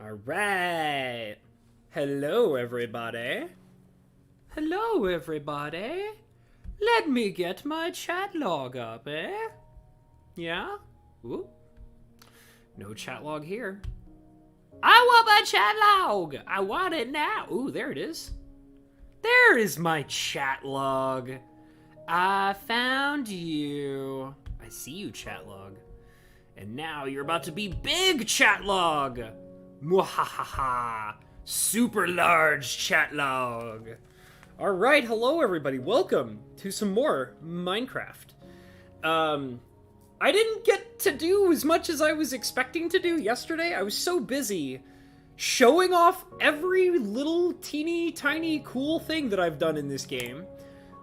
All right. Hello, everybody. Hello, everybody. Let me get my chat log up, eh? Yeah? Ooh. No chat log here. I want my chat log! I want it now. Ooh, there it is. There is my chat log. I found you. I see you, chat log. And now you're about to be big, chat log. Mwahaha. Super large chat log. All right, hello everybody. Welcome to some more Minecraft. I didn't get to do as much as I was expecting to do yesterday. I was so busy showing off every little teeny tiny cool thing that I've done in this game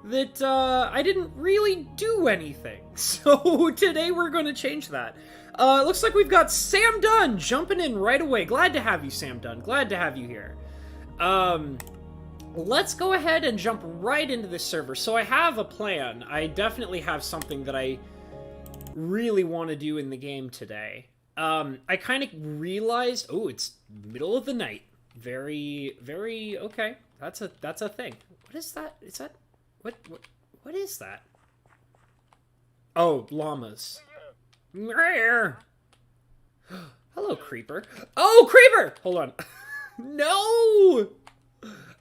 that I didn't really do anything. So today we're going to change that. It looks like we've got Sam Dunn jumping in right away. Glad to have you, Sam Dunn. Glad to have you here. Let's go ahead and jump right into this server. So I have a plan. I definitely have something that I really want to do in the game today. I kind of realized, oh, it's middle of the night. Very okay. That's a thing. What is that? Is that what is that? Oh, llamas. Hello, creeper. Oh, creeper! Hold on. No!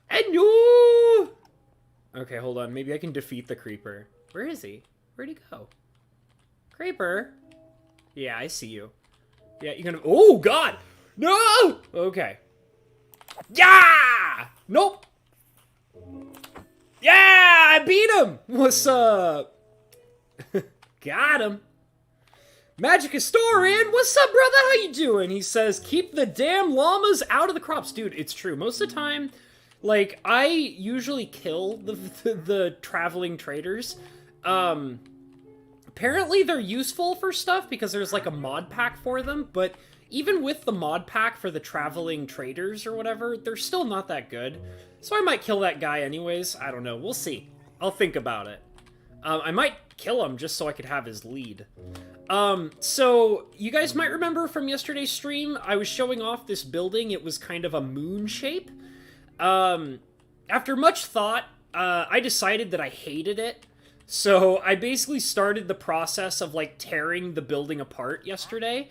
And no! Okay, hold on. Maybe I can defeat the creeper. Where is he? Where'd he go? Creeper? Yeah, I see you. Yeah, you're gonna... Oh, God! No! Okay. Yeah! Nope! Yeah! I beat him! What's up? Got him. Magic Historian, what's up, brother? How you doing? He says, keep the damn llamas out of the crops. Dude, it's true. Most of the time, like, I usually kill the traveling traders. Apparently they're useful for stuff because there's, like, a mod pack for them, but even with the mod pack for the traveling traders or whatever, they're still not that good. So I might kill that guy anyways. I don't know. We'll see. I'll think about it. I might kill him just so I could have his lead. So you guys might remember from yesterday's stream, I was showing off this building. It was kind of a moon shape. After much thought, I decided that I hated it. So I basically started the process of like tearing the building apart yesterday.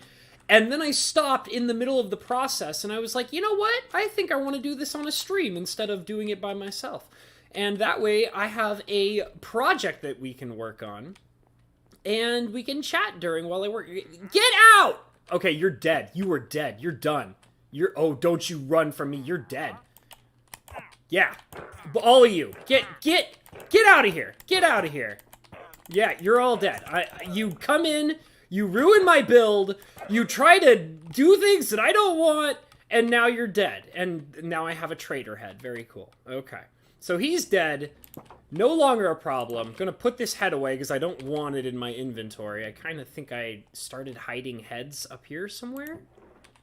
And then I stopped in the middle of the process and I was like, you know what? I think I want to do this on a stream instead of doing it by myself. And that way I have a project that we can work on. And we can chat during while I work. Get out! Okay, you're dead. You are dead. You're done. Oh, don't you run from me. You're dead. Yeah. All of you. Get out of here. Get out of here. Yeah, you're all dead. You come in, you ruin my build, you try to do things that I don't want, and now you're dead. And now I have a traitor head. Very cool. Okay. So he's dead. No longer a problem. I'm gonna put this head away because I don't want it in my inventory. I kind of think I started hiding heads up here somewhere.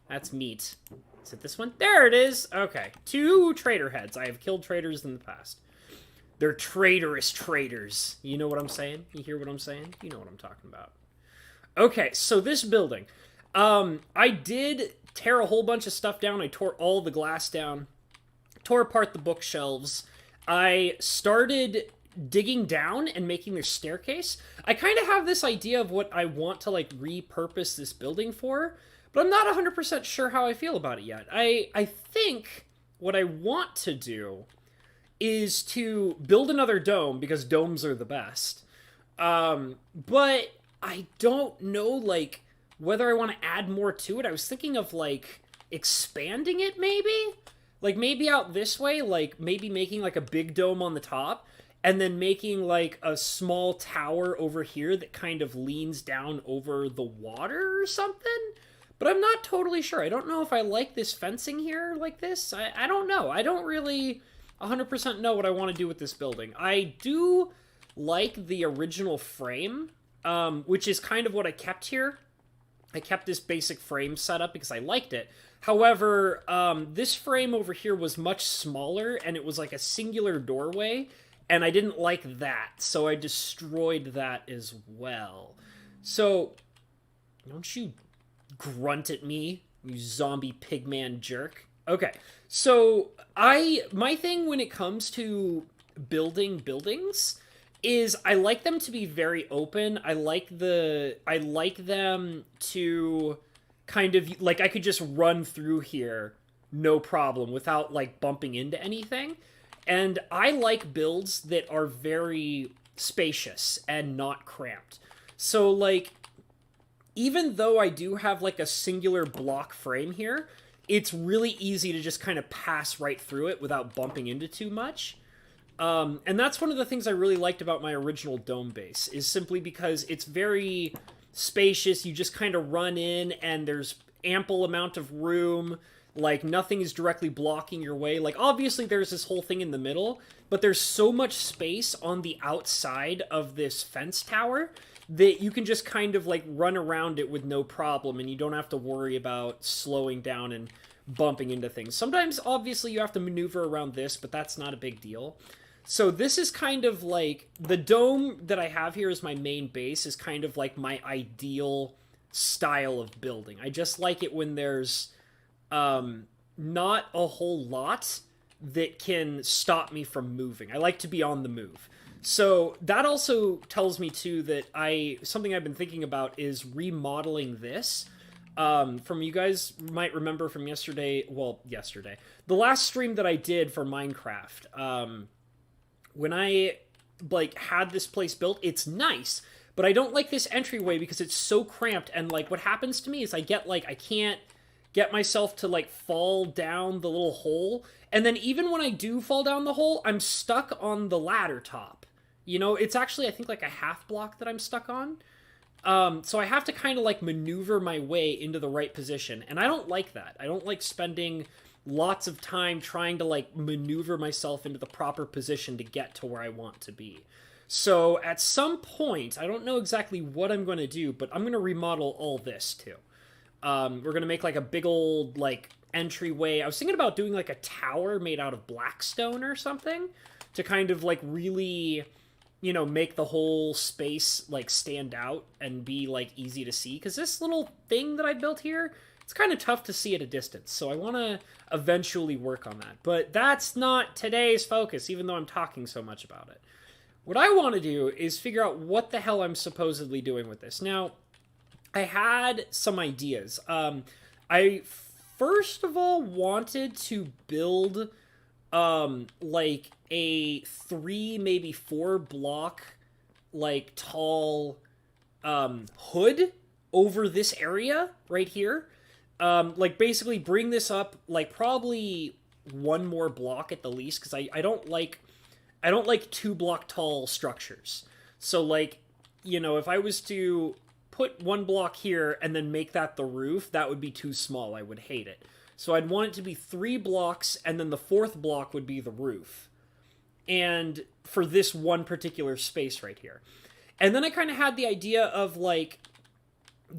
That's meat. Is it this one? There it is! Okay. 2 traitor heads. I have killed traitors in the past. They're traitorous traitors. You know what I'm saying? You hear what I'm saying? You know what I'm talking about. Okay, so this building. I did tear a whole bunch of stuff down. I tore all the glass down. Tore apart the bookshelves. I started digging down and making this staircase. I kind of have this idea of what I want to, like, repurpose this building for, but I'm not 100% sure how I feel about it yet. I think what I want to do is to build another dome, because domes are the best. But I don't know, like, whether I want to add more to it. I was thinking of, like, expanding it, maybe? Like, maybe out this way, like, maybe making, like, a big dome on the top, and then making, like, a small tower over here that kind of leans down over the water or something? But I'm not totally sure. I don't know if I like this fencing here like this. I don't know. I don't really 100% know what I want to do with this building. I do like the original frame, which is kind of what I kept here. I kept this basic frame setup because I liked it. However, this frame over here was much smaller, and it was like a singular doorway, and I didn't like that, so I destroyed that as well. So, don't you grunt at me. You zombie pigman jerk. Okay, so my thing when it comes to building buildings is I like them to be very open. I like them to kind of like I could just run through here no problem without like bumping into anything. And I like builds that are very spacious and not cramped. So like even though I do have like a singular block frame here, it's really easy to just kind of pass right through it without bumping into too much. And that's one of the things I really liked about my original dome base, is simply because it's very spacious. You just kind of run in and there's ample amount of room. Like, nothing is directly blocking your way. Like, obviously there's this whole thing in the middle, but there's so much space on the outside of this fence tower that you can just kind of, like, run around it with no problem, and you don't have to worry about slowing down and bumping into things. Sometimes, obviously, you have to maneuver around this, but that's not a big deal. So this is kind of like, the dome that I have here as my main base is kind of like my ideal style of building. I just like it when there's not a whole lot that can stop me from moving. I like to be on the move. So that also tells me too that something I've been thinking about is remodeling this. From you guys might remember from yesterday, the last stream that I did for Minecraft, when I like had this place built, it's nice, but I don't like this entryway because it's so cramped, and like what happens to me is I can't get myself to like fall down the little hole, and then even when I do fall down the hole, I'm stuck on the ladder top. You know, it's actually I think like a half block that I'm stuck on. So I have to kind of like maneuver my way into the right position, and I don't like that. I don't like spending lots of time trying to like maneuver myself into the proper position to get to where I want to be. So at some point, I don't know exactly what I'm going to do, but I'm going to remodel all this too. We're going to make like a big old like entryway. I was thinking about doing like a tower made out of blackstone or something to kind of like really, you know, make the whole space like stand out and be like easy to see. Because this little thing that I built here, it's kind of tough to see at a distance, so I want to eventually work on that. But that's not today's focus, even though I'm talking so much about it. What I want to do is figure out what the hell I'm supposedly doing with this. Now, I had some ideas. I first of all wanted to build like a 3, maybe 4 block like tall hood over this area right here. Like basically bring this up like probably 1 more block at the least, because I don't like 2 block tall structures. So like, you know, if I was to put 1 block here and then make that the roof, that would be too small. I would hate it. So I'd want it to be 3 blocks, and then the 4th block would be the roof. And for this one particular space right here. And then I kind of had the idea of like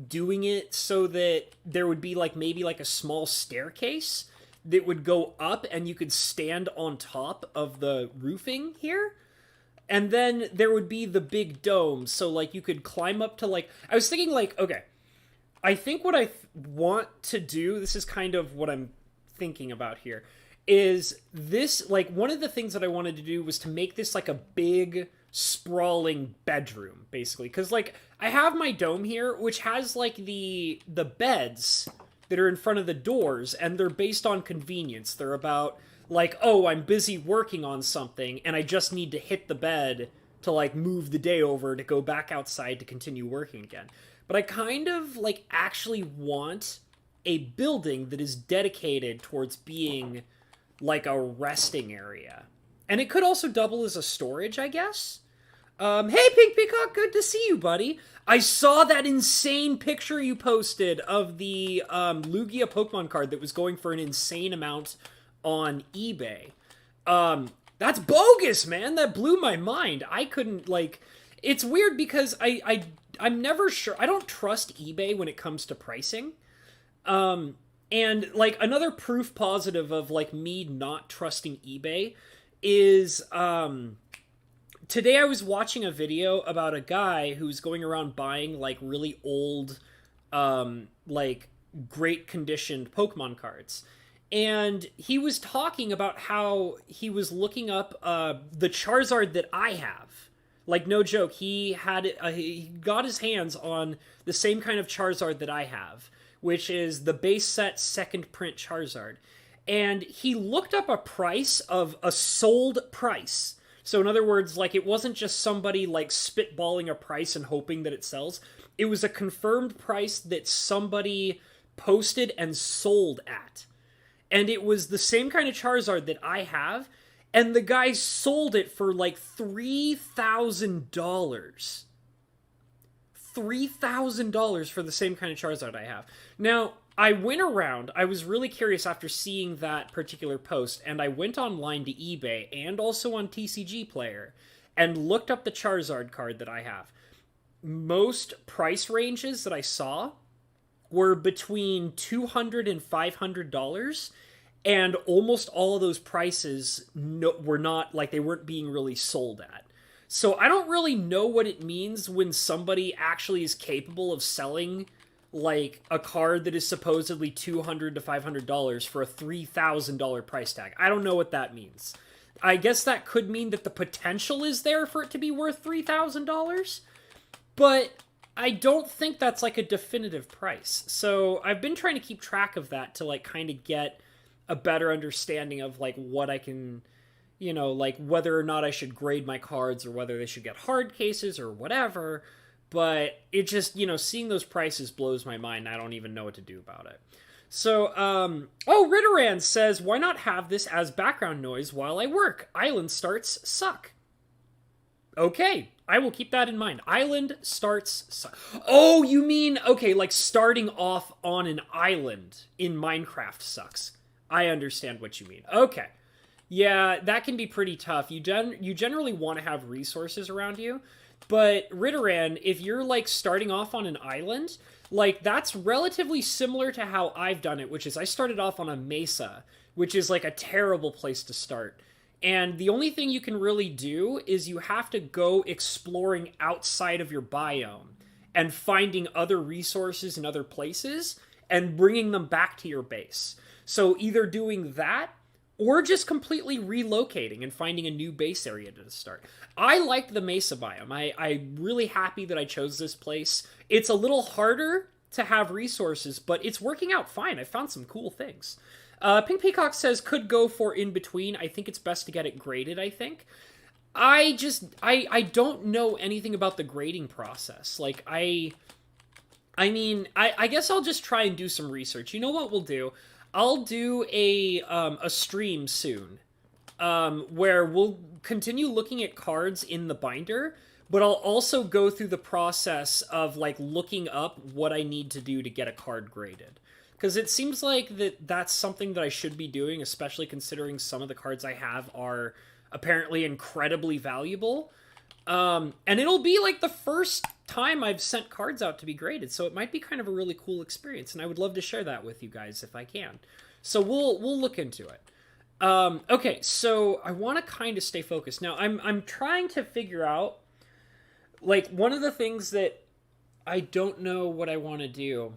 doing it so that there would be like maybe like a small staircase that would go up and you could stand on top of the roofing here. And then there would be the big dome, so like you could climb up to like, I was thinking like, okay, I think what I want to do, this is kind of what I'm thinking about here, is this, like, one of the things that I wanted to do was to make this like a big sprawling bedroom, basically, because like I have my dome here, which has like the beds that are in front of the doors, and they're based on convenience. They're about like, oh, I'm busy working on something and I just need to hit the bed to like move the day over to go back outside to continue working again. But I kind of like actually want a building that is dedicated towards being like a resting area. And it could also double as a storage, I guess. Hey, Pink Peacock, good to see you, buddy. I saw that insane picture you posted of the Lugia Pokemon card that was going for an insane amount on eBay. That's bogus, man. That blew my mind. I couldn't, like... It's weird because I'm never sure. I don't trust eBay when it comes to pricing. And, like, another proof positive of, like, me not trusting eBay is, today I was watching a video about a guy who's going around buying, like, really old, like, great conditioned Pokemon cards. And he was talking about how he was looking up the Charizard that I have. Like, no joke, he got his hands on the same kind of Charizard that I have, which is the base set second print Charizard. And he looked up a price of a sold price. So in other words, like, it wasn't just somebody like spitballing a price and hoping that it sells. It was a confirmed price that somebody posted and sold at. And it was the same kind of Charizard that I have, and the guy sold it for like $3,000. $3,000 for the same kind of Charizard I have. Now, I went around, I was really curious after seeing that particular post, and I went online to eBay and also on TCG Player and looked up the Charizard card that I have. Most price ranges that I saw were between $200 and $500, and almost all of those prices were not, like, they weren't being really sold at. So I don't really know what it means when somebody actually is capable of selling, like, a card that is supposedly $200 to $500 for a $3,000 price tag. I don't know what that means. I guess that could mean that the potential is there for it to be worth $3,000, but I don't think that's like a definitive price. So I've been trying to keep track of that to like kind of get a better understanding of like what I can, you know, like whether or not I should grade my cards or whether they should get hard cases or whatever. But it just, you know, seeing those prices blows my mind. I don't even know what to do about it. So, Ritteran says, why not have this as background noise while I work? Island starts suck. Okay, I will keep that in mind. Island starts suck. Oh, you mean, okay, like starting off on an island in Minecraft sucks. I understand what you mean. Okay. Yeah, that can be pretty tough. You generally want to have resources around you. But Ritteran, if you're like starting off on an island, like that's relatively similar to how I've done it, which is I started off on a mesa, which is like a terrible place to start. And the only thing you can really do is you have to go exploring outside of your biome and finding other resources in other places and bringing them back to your base. So either doing that or just completely relocating and finding a new base area to start. I liked the mesa biome. I'm really happy that I chose this place. It's a little harder to have resources, but it's working out fine. I found some cool things. Pink Peacock says, could go for in between. I think it's best to get it graded, I think. I don't know anything about the grading process. Like, I guess I'll just try and do some research. You know what we'll do? I'll do a stream soon, where we'll continue looking at cards in the binder, but I'll also go through the process of, like, looking up what I need to do to get a card graded. Because it seems like that's something that I should be doing, especially considering some of the cards I have are apparently incredibly valuable. And it'll be like the first time I've sent cards out to be graded, so it might be kind of a really cool experience, and I would love to share that with you guys if I can. So we'll look into it. Okay, so I want to kind of stay focused. Now, I'm trying to figure out, like, one of the things that I don't know what I want to do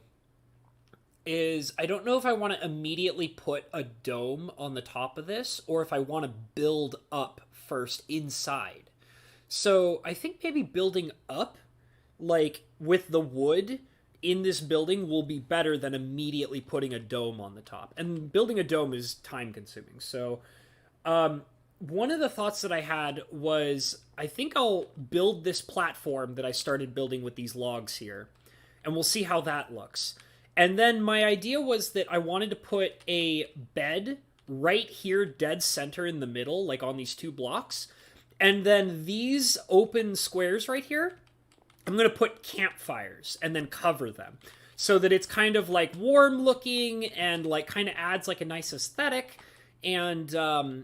is I don't know if I want to immediately put a dome on the top of this or if I want to build up first inside. So I think maybe building up, like, with the wood in this building will be better than immediately putting a dome on the top. And building a dome is time-consuming. So one of the thoughts that I had was I think I'll build this platform that I started building with these logs here, and we'll see how that looks. And then my idea was that I wanted to put a bed right here, dead center in the middle, like on these two blocks. And then these open squares right here, I'm going to put campfires and then cover them so that it's kind of like warm looking and like kind of adds like a nice aesthetic. And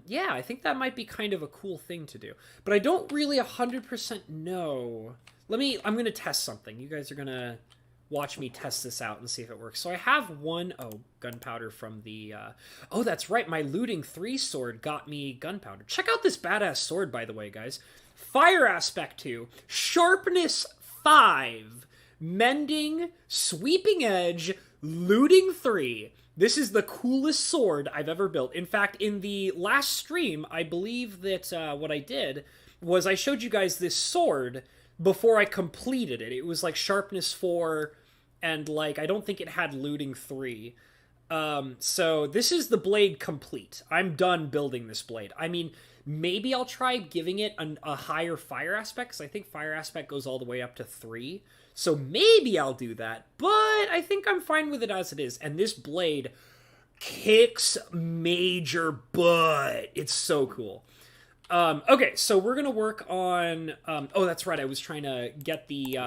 yeah, I think that might be kind of a cool thing to do. But I don't really 100% know. I'm going to test something. You guys are going to watch me test this out and see if it works. So I have gunpowder from the, that's right, my Looting 3 sword got me gunpowder. Check out this badass sword, by the way, guys. Fire aspect 2, sharpness 5, mending, sweeping edge, Looting 3. This is the coolest sword I've ever built. In fact, in the last stream, I believe that what I did was I showed you guys this sword before I completed it. It was like sharpness 4, and like I don't think it had looting 3. So this is the blade complete. I'm done building this blade. I mean, maybe I'll try giving it a higher fire aspect, because I think fire aspect goes all the way up to 3. So maybe I'll do that, but I think I'm fine with it as it is. And this blade kicks major butt. It's so cool. Okay, so we're gonna work on. Oh, that's right. I was trying to get the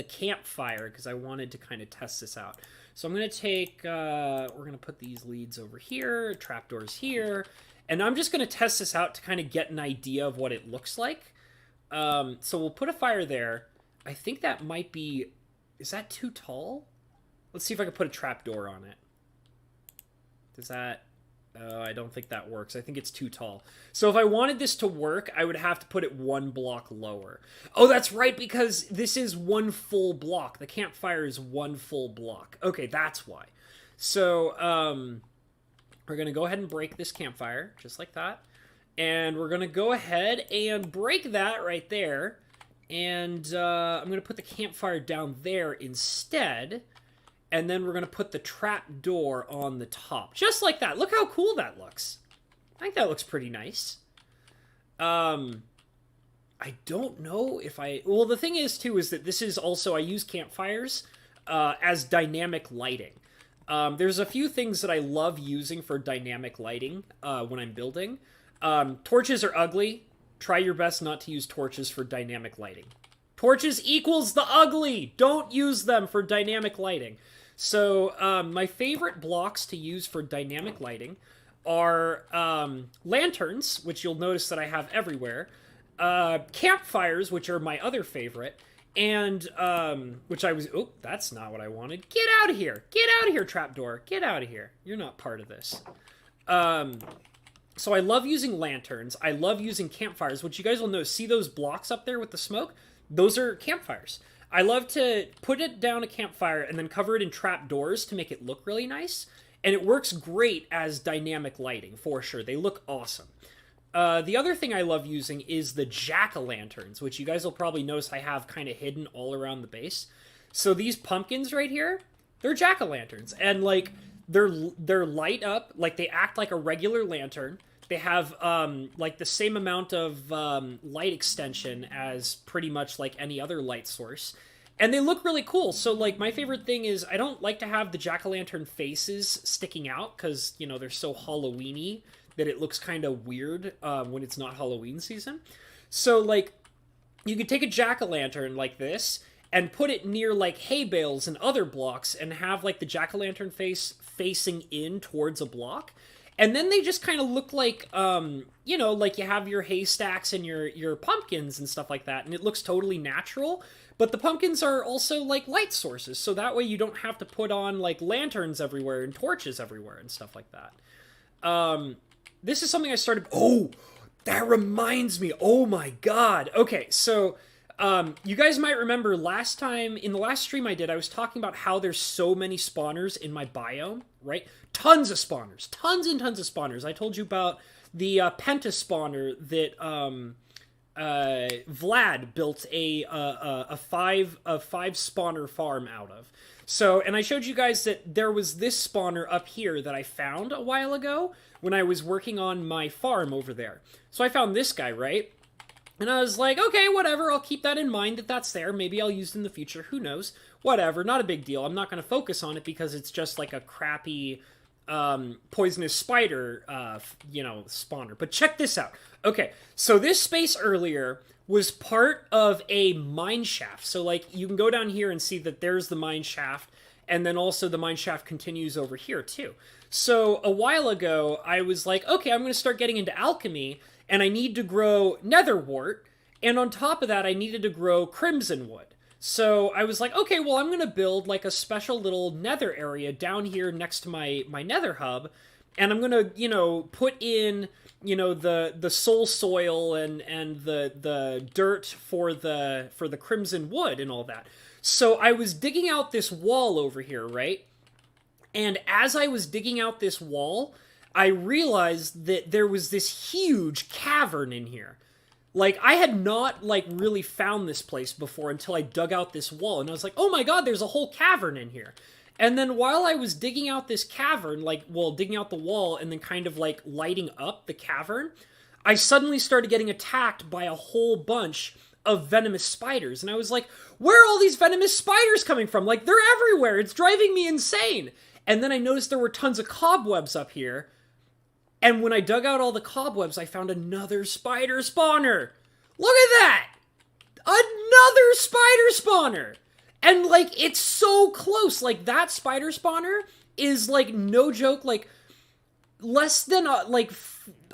campfire because I wanted to kind of test this out. So I'm gonna take. We're gonna put these leads over here, trapdoors here, and I'm just gonna test this out to kind of get an idea of what it looks like. So we'll put a fire there. I think that might be... Is that too tall? Let's see if I can put a trapdoor on it. Does that... I don't think that works. I think it's too tall. So if I wanted this to work, I would have to put it 1 block lower. Oh, that's right, because this is 1 full block. The campfire is 1 full block. Okay, that's why. So, we're going to go ahead and break this campfire, just like that. And we're going to go ahead and break that right there. And I'm going to put the campfire down there instead. And then we're going to put the trap door on the top. Just like that. Look how cool that looks. I think that looks pretty nice. I don't know if I... Well, the thing is, too, is that this is also... I use campfires as dynamic lighting. There's a few things that I love using for dynamic lighting when I'm building. Torches are ugly. Try your best not to use torches for dynamic lighting. Torches equals the ugly! Don't use them for dynamic lighting. So, my favorite blocks to use for dynamic lighting are lanterns, which you'll notice that I have everywhere, campfires, which are my other favorite, and, which I was... Oh, that's not what I wanted. Get out of here! Get out of here, trapdoor! Get out of here. You're not part of this. So I love using lanterns. I love using campfires, which you guys will notice. See those blocks up there with the smoke? Those are campfires. I love to put it down a campfire and then cover it in trapdoors to make it look really nice. And it works great as dynamic lighting, for sure. They look awesome. The other thing I love using is the jack-o'-lanterns, which you guys will probably notice I have kind of hidden all around the base. So these pumpkins right here, they're jack-o'-lanterns. And, like... They're light up, like they act like a regular lantern. They have like the same amount of light extension as pretty much like any other light source. And they look really cool. So like my favorite thing is I don't like to have the jack-o'-lantern faces sticking out because, you know, they're so Halloween-y that it looks kind of weird when it's not Halloween season. So like you could take a jack-o'-lantern like this and put it near like hay bales and other blocks and have like the jack-o'-lantern face facing in towards a block. And then they just kind of look like, you know, like you have your haystacks and your pumpkins and stuff like that. And it looks totally natural. But the pumpkins are also like light sources. So that way you don't have to put on like lanterns everywhere and torches everywhere and stuff like that. This is something I started... Oh, that reminds me. Oh my God. Okay, so... you guys might remember last time, in the last stream I did, I was talking about how there's so many spawners in my biome, right? Tons of spawners. Tons and tons of spawners. I told you about the penta spawner that Vlad built a five spawner farm out of. So, and I showed you guys that there was this spawner up here that I found a while ago when I was working on my farm over there. So I found this guy, right? And I was like, okay, whatever, I'll keep that in mind that that's there. Maybe I'll use it in the future, who knows? Whatever, not a big deal. I'm not going to focus on it because it's just like a crappy poisonous spider, you know, spawner. But check this out. Okay, so this space earlier was part of a mine shaft. So, like, you can go down here and see that there's the mine shaft, and then also the mine shaft continues over here, too. So, a while ago, I was like, okay, I'm going to start getting into alchemy, and I need to grow netherwort, and on top of that, I needed to grow crimson wood. So I was like, okay, well, I'm going to build like a special little nether area down here next to my nether hub, and I'm going to, you know, put in, you know, the soul soil and the dirt for the crimson wood and all that. So I was digging out this wall over here, right? And as I was digging out this wall, I realized that there was this huge cavern in here. Like, I had not, like, really found this place before until I dug out this wall. And I was like, oh my god, there's a whole cavern in here. And then while I was digging out this cavern, like, well, digging out the wall and then kind of, like, lighting up the cavern, I suddenly started getting attacked by a whole bunch of venomous spiders. And I was like, where are all these venomous spiders coming from? Like, they're everywhere. It's driving me insane. And then I noticed there were tons of cobwebs up here. And when I dug out all the cobwebs, I found another spider spawner. Look at that! Another spider spawner! And, like, it's so close. Like, that spider spawner is, like, no joke, like, less than, like,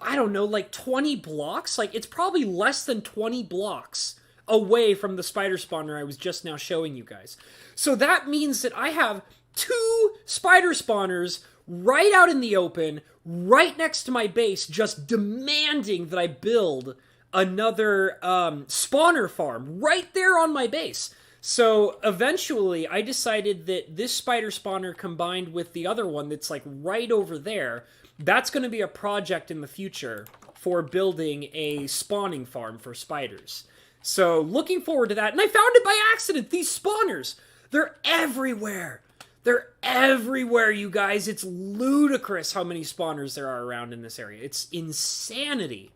I don't know, like, 20 blocks? Like, it's probably less than 20 blocks away from the spider spawner I was just now showing you guys. So that means that I have 2 spider spawners right out in the open, right next to my base, just demanding that I build another spawner farm right there on my base. So eventually I decided that this spider spawner combined with the other one that's like right over there, that's going to be a project in the future for building a spawning farm for spiders. So looking forward to that. And I found it by accident. These spawners, they're everywhere. They're everywhere, you guys. It's ludicrous how many spawners there are around in this area. It's insanity.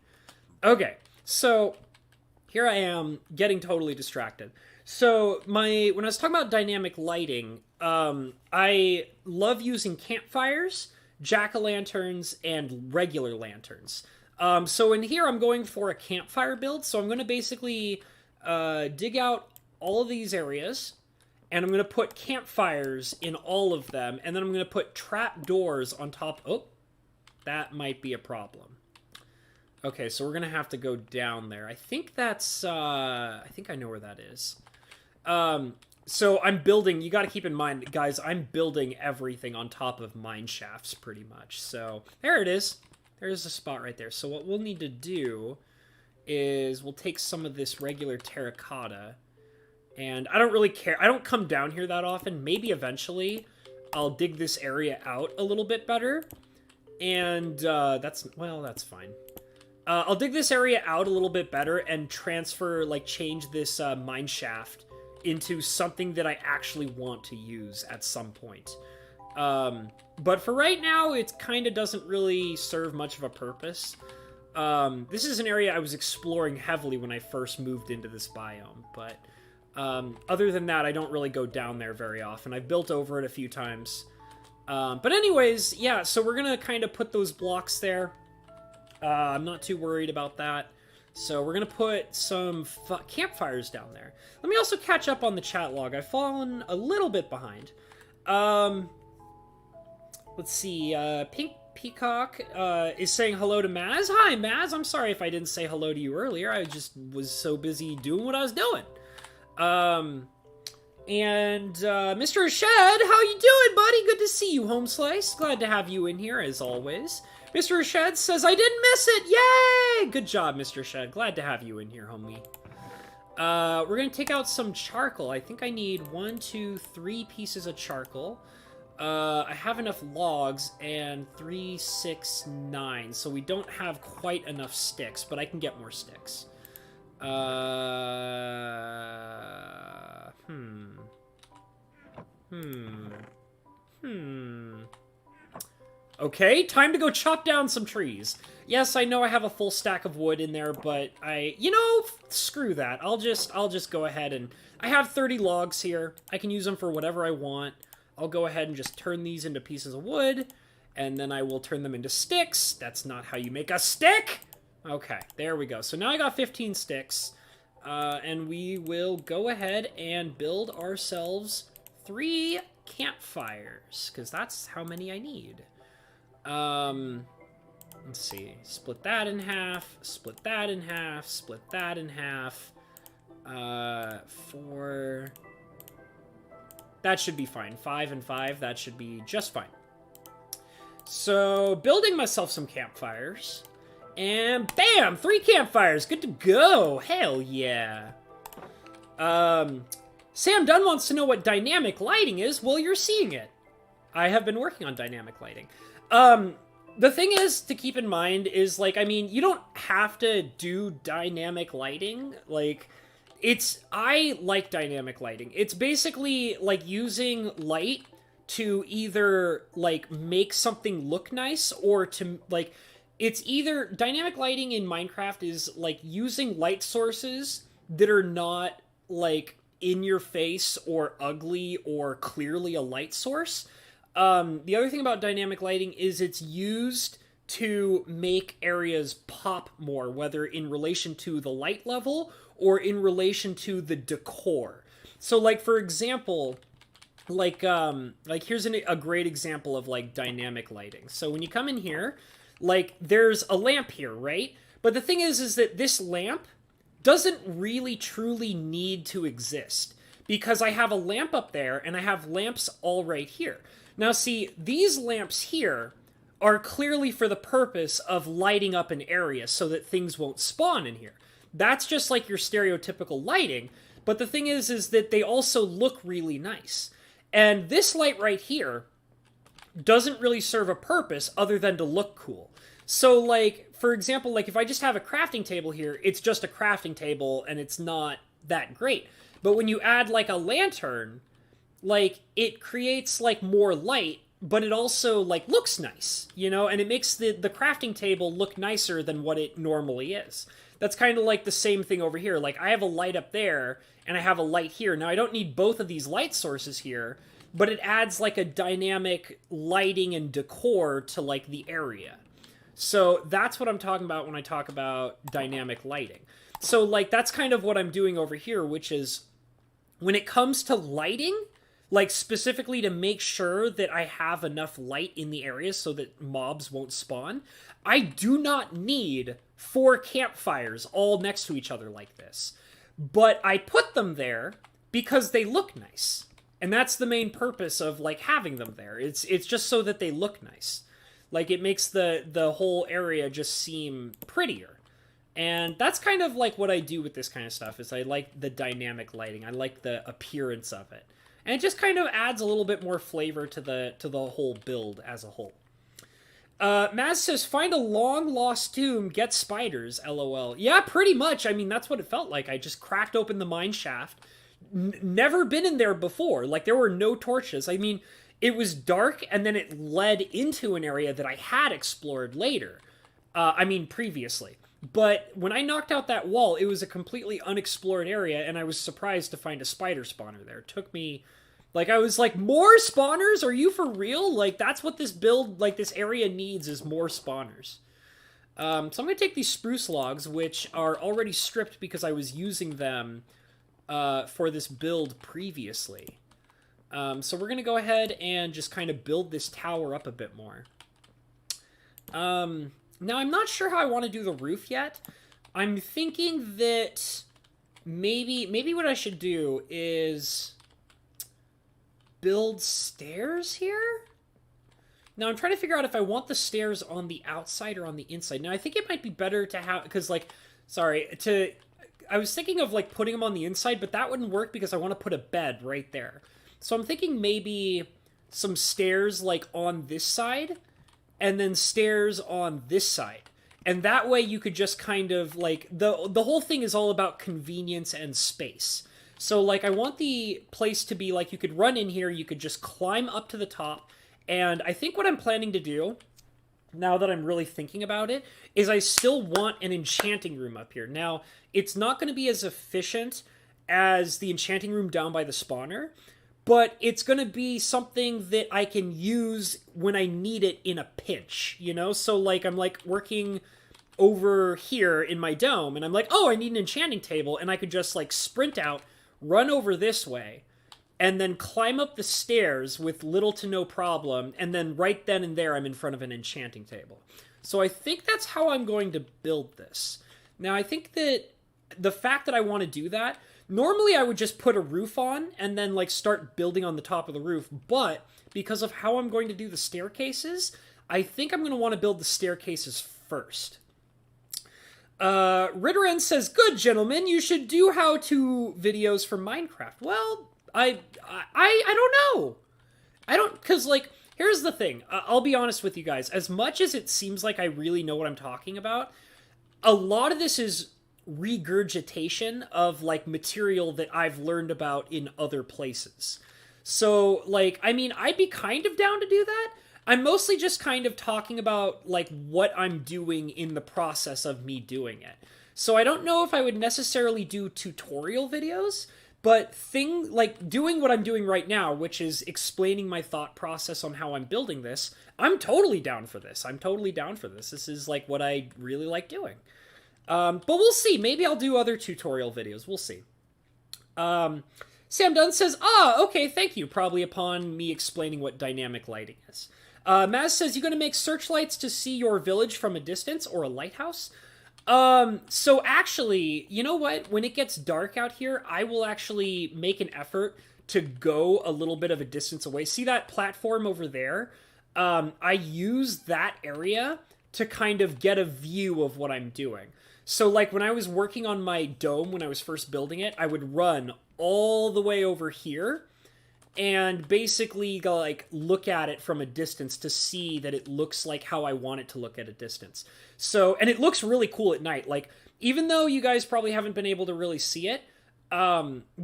Okay, so here I am getting totally distracted. So when I was talking about dynamic lighting, I love using campfires, jack-o'-lanterns, and regular lanterns. So in here I'm going for a campfire build. So I'm going to basically dig out all of these areas. And I'm going to put campfires in all of them. And then I'm going to put trap doors on top. Oh, that might be a problem. Okay, so we're going to have to go down there. I think that's, I think I know where that is. So I'm building, you got to keep in mind, guys, I'm building everything on top of mine shafts pretty much. So there it is. There's a spot right there. So what we'll need to do is we'll take some of this regular terracotta. And I don't really care. I don't come down here that often. Maybe eventually I'll dig this area out a little bit better. And that's fine. I'll dig this area out a little bit better and transfer, like, change this mine shaft into something that I actually want to use at some point. But for right now, it kind of doesn't really serve much of a purpose. This is an area I was exploring heavily when I first moved into this biome, but other than that, I don't really go down there very often. I've built over it a few times. But anyways, yeah, so we're going to kind of put those blocks there. I'm not too worried about that. So we're going to put some campfires down there. Let me also catch up on the chat log. I've fallen a little bit behind. Let's see. Pink Peacock is saying hello to Maz. Hi, Maz. I'm sorry if I didn't say hello to you earlier. I just was so busy doing what I was doing. Mr. Shed, how you doing, buddy? Good to see you, Home Slice. Glad to have you in here, as always. Mr. Shed says, I didn't miss it! Yay! Good job, Mr. Shed. Glad to have you in here, homie. We're gonna take out some charcoal. I think I need 1, 2, 3 pieces of charcoal. I have enough logs, and 3, 6, 9, so we don't have quite enough sticks, but I can get more sticks. Okay, time to go chop down some trees. Yes, I know I have a full stack of wood in there, but screw that. I'll just go ahead and... I have 30 logs here. I can use them for whatever I want. I'll go ahead and just turn these into pieces of wood, and then I will turn them into sticks. That's not how you make a stick! Okay, there we go. So now I got 15 sticks, and we will go ahead and build ourselves 3 campfires, because that's how many I need. Let's see. Split that in half, split that in half, split that in half. 4... That should be fine. 5 and 5, that should be just fine. So, building myself some campfires. And bam! 3 campfires! Good to go! Hell yeah! Sam Dunn wants to know what dynamic lighting is. Well, you're seeing it. I have been working on dynamic lighting. The thing is to keep in mind is, like, I mean, you don't have to do dynamic lighting. Like, I like dynamic lighting. It's basically, like, using light to either, like, make something look nice or to, like, it's either, dynamic lighting in Minecraft is, like, using light sources that are not, like, in your face or ugly or clearly a light source. The other thing about dynamic lighting is it's used to make areas pop more, whether in relation to the light level or in relation to the decor. So, like, for example, like here's a great example of, like, dynamic lighting. So when you come in here, like, there's a lamp here, right? But the thing is that this lamp doesn't really truly need to exist, because I have a lamp up there and I have lamps all right here. Now, see, these lamps here are clearly for the purpose of lighting up an area so that things won't spawn in here. That's just like your stereotypical lighting, but the thing is that they also look really nice. And this light right here doesn't really serve a purpose other than to look cool. So, like, for example, like, if I just have a crafting table here, it's just a crafting table and it's not that great. But when you add, like, a lantern, like, it creates, like, more light, but it also, like, looks nice, you know? And it makes the crafting table look nicer than what it normally is. That's kind of like the same thing over here. Like, I have a light up there, and I have a light here. Now, I don't need both of these light sources here, but it adds, like, a dynamic lighting and decor to, like, the area. So that's what I'm talking about when I talk about dynamic lighting. So, like, that's kind of what I'm doing over here, which is, when it comes to lighting, like, specifically to make sure that I have enough light in the area so that mobs won't spawn, I do not need 4 campfires all next to each other like this. But I put them there because they look nice. And that's the main purpose of, like, having them there. It's just so that they look nice. Like, it makes the whole area just seem prettier. And that's kind of, like, what I do with this kind of stuff, is I like the dynamic lighting. I like the appearance of it. And it just kind of adds a little bit more flavor to the whole build as a whole. Maz says, find a long-lost tomb, get spiders, lol. Yeah, pretty much. I mean, that's what it felt like. I just cracked open the mine shaft. Never been in there before. Like, there were no torches. I mean, it was dark, and then it led into an area that I had explored later. Previously. But when I knocked out that wall, it was a completely unexplored area, and I was surprised to find a spider spawner there. It took me... Like, I was like, more spawners? Are you for real? Like, that's what this build, like, this area needs, is more spawners. So I'm going to take these spruce logs, which are already stripped because I was using them for this build previously. So we're going to go ahead and just kind of build this tower up a bit more. Now, I'm not sure how I want to do the roof yet. I'm thinking that maybe what I should do is build stairs here? Now, I'm trying to figure out if I want the stairs on the outside or on the inside. Now, I think it might be better to have... Because, like... I was thinking of, like, putting them on the inside, but that wouldn't work because I want to put a bed right there. So I'm thinking maybe some stairs, like, on this side, and then stairs on this side. And that way you could just kind of, like... The whole thing is all about convenience and space. So, like, I want the place to be, like, you could run in here, you could just climb up to the top, and I think what I'm planning to do, now that I'm really thinking about it, is I still want an enchanting room up here. Now, it's not going to be as efficient as the enchanting room down by the spawner, but it's going to be something that I can use when I need it in a pinch, you know? So, like, I'm, like, working over here in my dome, and I'm like, oh, I need an enchanting table, and I could just, like, sprint out, run over this way, and then climb up the stairs with little to no problem, and then right then and there I'm in front of an enchanting table. So I think that's how I'm going to build this. Now, I think that the fact that I want to do that, normally I would just put a roof on and then, like, start building on the top of the roof, but because of how I'm going to do the staircases, I think I'm going to want to build the staircases first. Ritterin says, "Good gentlemen, you should do how-to videos for Minecraft." Well, I don't know. I don't, cause like, here's the thing. I'll be honest with you guys. As much as it seems like I really know what I'm talking about, a lot of this is regurgitation of like material that I've learned about in other places. So, like, I mean, I'd be kind of down to do that. I'm mostly just kind of talking about like what I'm doing in the process of me doing it. So I don't know if I would necessarily do tutorial videos, but like doing what I'm doing right now, which is explaining my thought process on how I'm building this, I'm totally down for this. I'm totally down for this. This is like what I really like doing. But we'll see. Maybe I'll do other tutorial videos. We'll see. Sam Dunn says, okay, thank you. Probably upon me explaining what dynamic lighting is. Maz says, you going to make searchlights to see your village from a distance or a lighthouse? So actually, you know what? When it gets dark out here, I will actually make an effort to go a little bit of a distance away. See that platform over there? I use that area to kind of get a view of what I'm doing. So like when I was working on my dome, when I was first building it, I would run all the way over here and basically go, like, look at it from a distance to see that it looks like how I want it to look at a distance. So, and it looks really cool at night. Like, even though you guys probably haven't been able to really see it,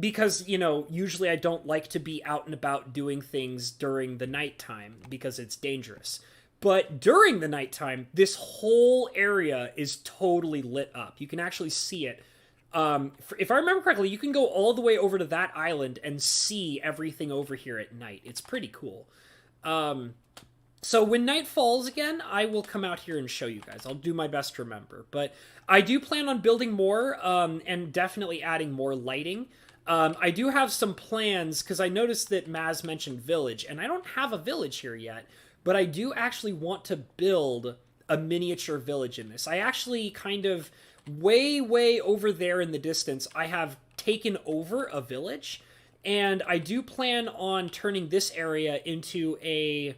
because, you know, usually I don't like to be out and about doing things during the nighttime because it's dangerous. But during the nighttime, this whole area is totally lit up. You can actually see it. If I remember correctly, you can go all the way over to that island and see everything over here at night. It's pretty cool. So when night falls again, I will come out here and show you guys. I'll do my best to remember. But I do plan on building more, and definitely adding more lighting. I do have some plans, because I noticed that Maz mentioned village, and I don't have a village here yet. But I do actually want to build a miniature village in this. I actually kind of, way over there in the distance, I have taken over a village. And I do plan on turning this area into a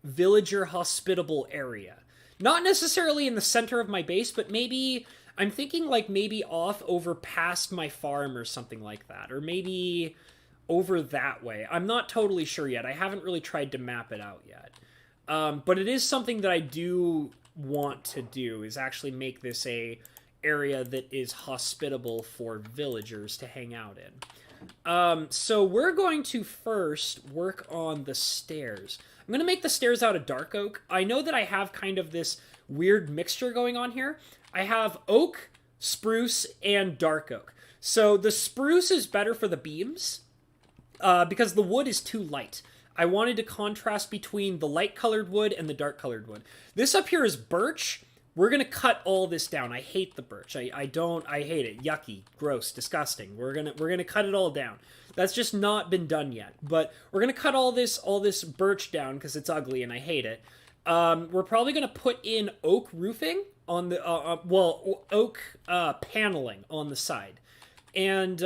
villager hospitable area. Not necessarily in the center of my base, but maybe, I'm thinking like maybe off over past my farm or something like that. Or maybe over that way. I'm not totally sure yet. I haven't really tried to map it out yet. But it is something that I do want to do, is actually make this a area that is hospitable for villagers to hang out in. So we're going to first work on the stairs. I'm going to make the stairs out of dark oak. I know that I have kind of this weird mixture going on here. I have oak, spruce, and dark oak. So the spruce is better for the beams, because the wood is too light. I wanted to contrast between the light-colored wood and the dark-colored wood. This up here is birch. We're going to cut all this down. I hate the birch. I hate it. Yucky, gross, disgusting. We're gonna cut it all down. That's just not been done yet. But we're going to cut all this birch down because it's ugly and I hate it. We're probably going to put in oak roofing on the, oak paneling on the side. And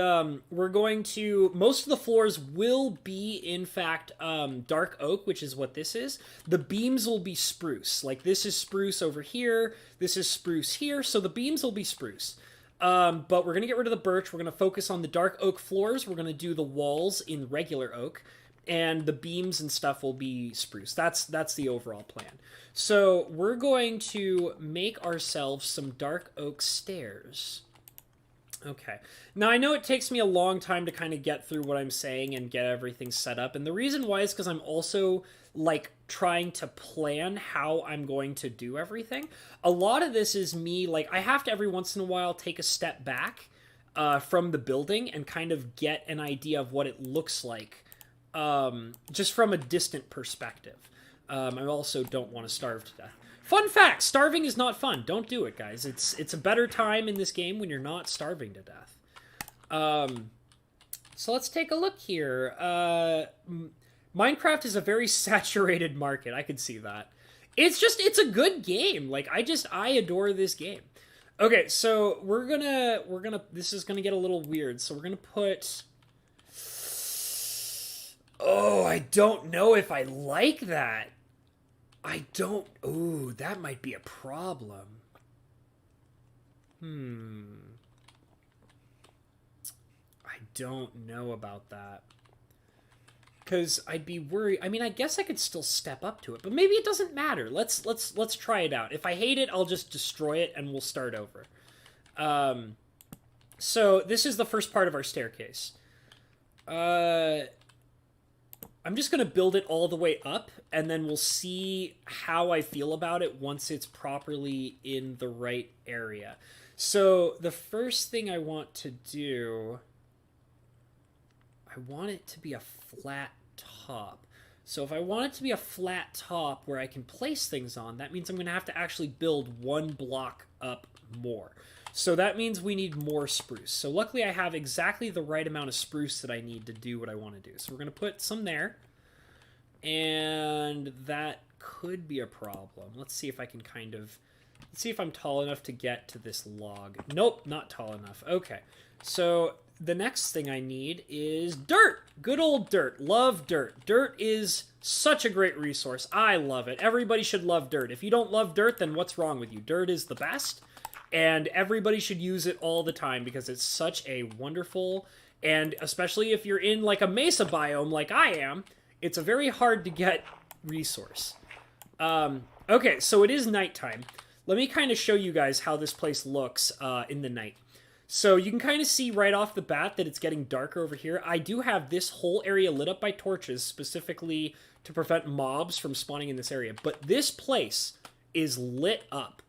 we're going to, most of the floors will be, in fact, dark oak, which is what this is. The beams will be spruce. Like, this is spruce over here, this is spruce here, so the beams will be spruce. But we're going to get rid of the birch, we're going to focus on the dark oak floors, we're going to do the walls in regular oak, and the beams and stuff will be spruce. That's the overall plan. So, we're going to make ourselves some dark oak stairs. Okay. Now, I know it takes me a long time to kind of get through what I'm saying and get everything set up, and the reason why is because I'm also, like, trying to plan how I'm going to do everything. A lot of this is me, like, I have to every once in a while take a step back from the building and kind of get an idea of what it looks like, just from a distant perspective. I also don't want to starve to death. Fun fact, starving is not fun. Don't do it, guys. It's a better time in this game when you're not starving to death. So let's take a look here. Minecraft is a very saturated market. I can see that. It's a good game. Like, I adore this game. Okay, so we're gonna, this is gonna get a little weird. So we're gonna put, oh, I don't know if I like that. Ooh, that might be a problem. I don't know about that. Because I'd be worried. I mean, I guess I could still step up to it, but maybe it doesn't matter. Let's try it out. If I hate it, I'll just destroy it and we'll start over. So this is the first part of our staircase. I'm just going to build it all the way up, and then we'll see how I feel about it once it's properly in the right area. So the first thing I want to do, I want it to be a flat top. So if I want it to be a flat top where I can place things on, that means I'm going to have to actually build one block up more. So that means we need more spruce. So luckily I have exactly the right amount of spruce that I need to do what I want to do. So we're going to put some there. And that could be a problem. Let's see if I can let's see if I'm tall enough to get to this log. Nope, not tall enough. Okay, so the next thing I need is dirt. Good old dirt. Love dirt. Dirt is such a great resource. I love it. Everybody should love dirt. If you don't love dirt, then what's wrong with you? Dirt is the best. And everybody should use it all the time because it's such a wonderful, and especially if you're in like a mesa biome like I am, it's a very hard to get resource. Okay, so it is nighttime. Let me kind of show you guys how this place looks in the night. So you can kind of see right off the bat that it's getting darker over here. I do have this whole area lit up by torches specifically to prevent mobs from spawning in this area. But this place is lit up.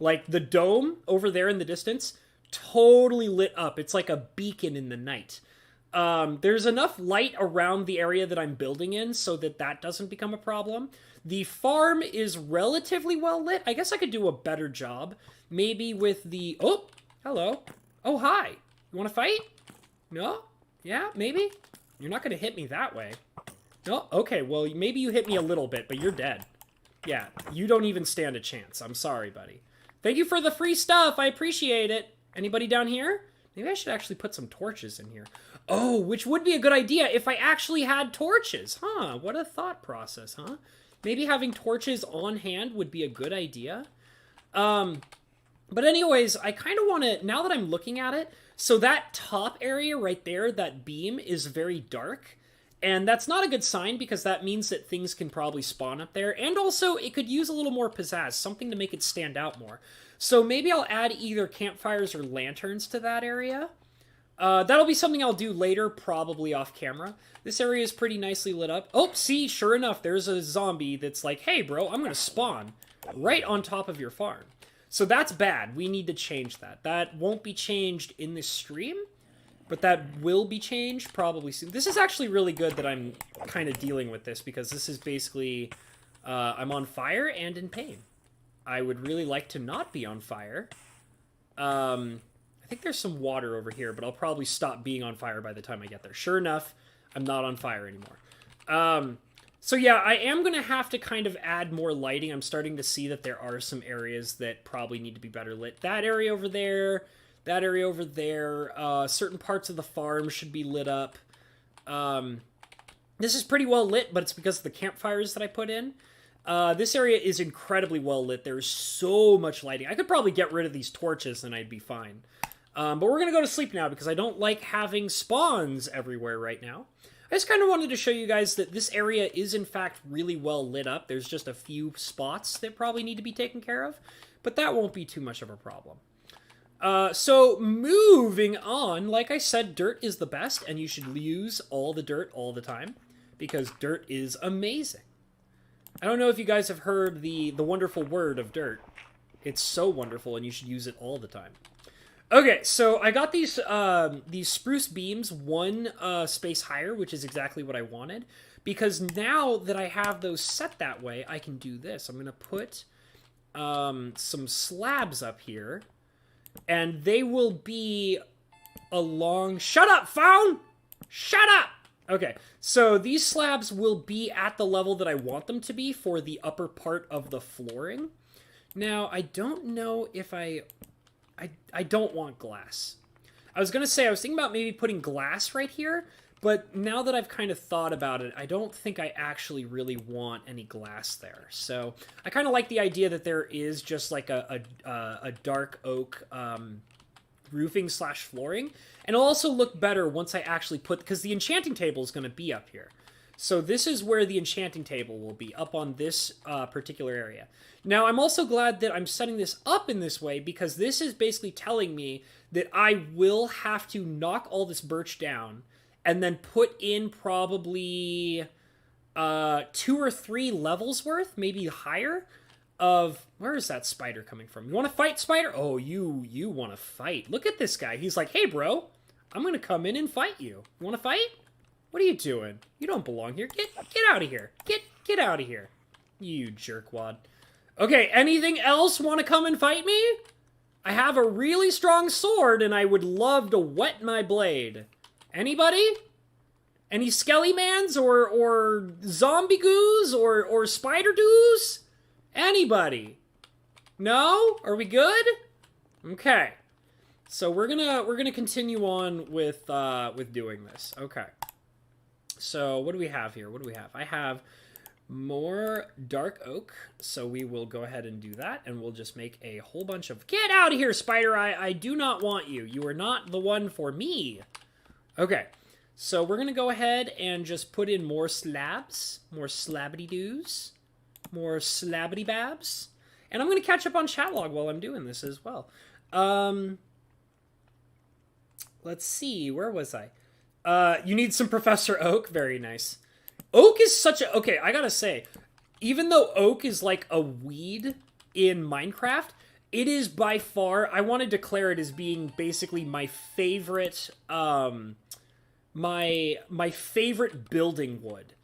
Like, the dome over there in the distance, totally lit up. It's like a beacon in the night. There's enough light around the area that I'm building in so that that doesn't become a problem. The farm is relatively well lit. I guess I could do a better job. Maybe with the... Oh, hello. Oh, hi. You want to fight? No? Yeah, maybe? You're not going to hit me that way. No? Okay, well, maybe you hit me a little bit, but you're dead. Yeah, you don't even stand a chance. I'm sorry, buddy. Thank you for the free stuff. I appreciate it. Anybody down here? Maybe I should actually put some torches in here. Oh, which would be a good idea if I actually had torches. Huh, what a thought process, huh? Maybe having torches on hand would be a good idea. But anyways, I kind of want to, now that I'm looking at it, so that top area right there, that beam, is very dark. And that's not a good sign because that means that things can probably spawn up there. And also, it could use a little more pizzazz, something to make it stand out more. So maybe I'll add either campfires or lanterns to that area. That'll be something I'll do later, probably off camera. This area is pretty nicely lit up. Oh, see, sure enough, there's a zombie that's like, hey, bro, I'm going to spawn right on top of your farm. So that's bad. We need to change that. That won't be changed in this stream, but that will be changed probably soon. This is actually really good that I'm kind of dealing with this because this is basically, I'm on fire and in pain. I would really like to not be on fire. I think there's some water over here, but I'll probably stop being on fire by the time I get there. Sure enough, I'm not on fire anymore. So yeah, I am going to have to kind of add more lighting. I'm starting to see that there are some areas that probably need to be better lit. That area over there, that area over there, certain parts of the farm should be lit up. This is pretty well lit, but it's because of the campfires that I put in. This area is incredibly well lit. There's so much lighting. I could probably get rid of these torches and I'd be fine. But we're going to go to sleep now because I don't like having spawns everywhere right now. I just kind of wanted to show you guys that this area is in fact really well lit up. There's just a few spots that probably need to be taken care of, but that won't be too much of a problem. So moving on, like I said, dirt is the best and you should use all the dirt all the time because dirt is amazing. I don't know if you guys have heard the wonderful word of dirt. It's so wonderful and you should use it all the time. Okay, so I got these spruce beams one space higher, which is exactly what I wanted. Because now that I have those set that way, I can do this. I'm going to put some slabs up here. And they will be along... Shut up, phone! Shut up! Okay, so these slabs will be at the level that I want them to be for the upper part of the flooring. Now, I don't know if I don't want glass. I was going to say, I was thinking about maybe putting glass right here, But now that I've kind of thought about it, I don't think I actually really want any glass there. So I kind of like the idea that there is just like a dark oak roofing / flooring. And it'll also look better once I actually put... Because the enchanting table is going to be up here. So this is where the enchanting table will be, up on this particular area. Now, I'm also glad that I'm setting this up in this way, because this is basically telling me that I will have to knock all this birch down and then put in probably 2 or 3 levels worth, maybe higher, of... Where is that spider coming from? You want to fight, spider? Oh, you want to fight. Look at this guy. He's like, hey, bro, I'm going to come in and fight you. You want to fight? What are you doing? You don't belong here. Get out of here. Get out of here. You jerkwad. Okay, anything else want to come and fight me? I have a really strong sword, and I would love to whet my blade. Anybody? Any skelly mans or zombie goos or spider doos? Anybody? No? Are we good? Okay. So we're gonna continue on with doing this. Okay. So what do we have here? What do we have? I have more dark oak, so we will go ahead and do that, and we'll just make a whole bunch of... Get out of here, spider! I do not want you. You are not the one for me. Okay, so we're gonna go ahead and just put in more slabs, more slabbity-doos, more slabbity-babs, and I'm gonna catch up on chat log while I'm doing this as well. Let's see, where was I? You need some Professor Oak. Very nice. Oak is such a... Okay, I gotta say, even though oak is like a weed in Minecraft, it is by far... I want to declare it as being basically my favorite, my favorite building wood.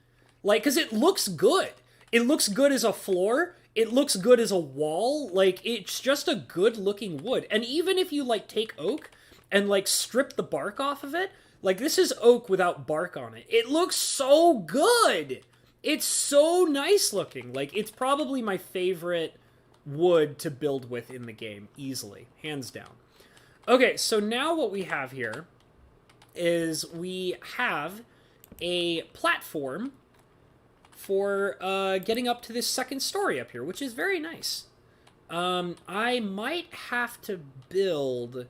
Like, because it looks good. It looks good as a floor. It looks good as a wall. Like, it's just a good-looking wood. And even if you, like, take oak and, like, strip the bark off of it... Like, this is oak without bark on it. It looks so good! It's so nice looking. Like, it's probably my favorite wood to build with in the game, easily. Hands down. Okay, so now what we have here is we have a platform for getting up to this second story up here, which is very nice. I might have to build...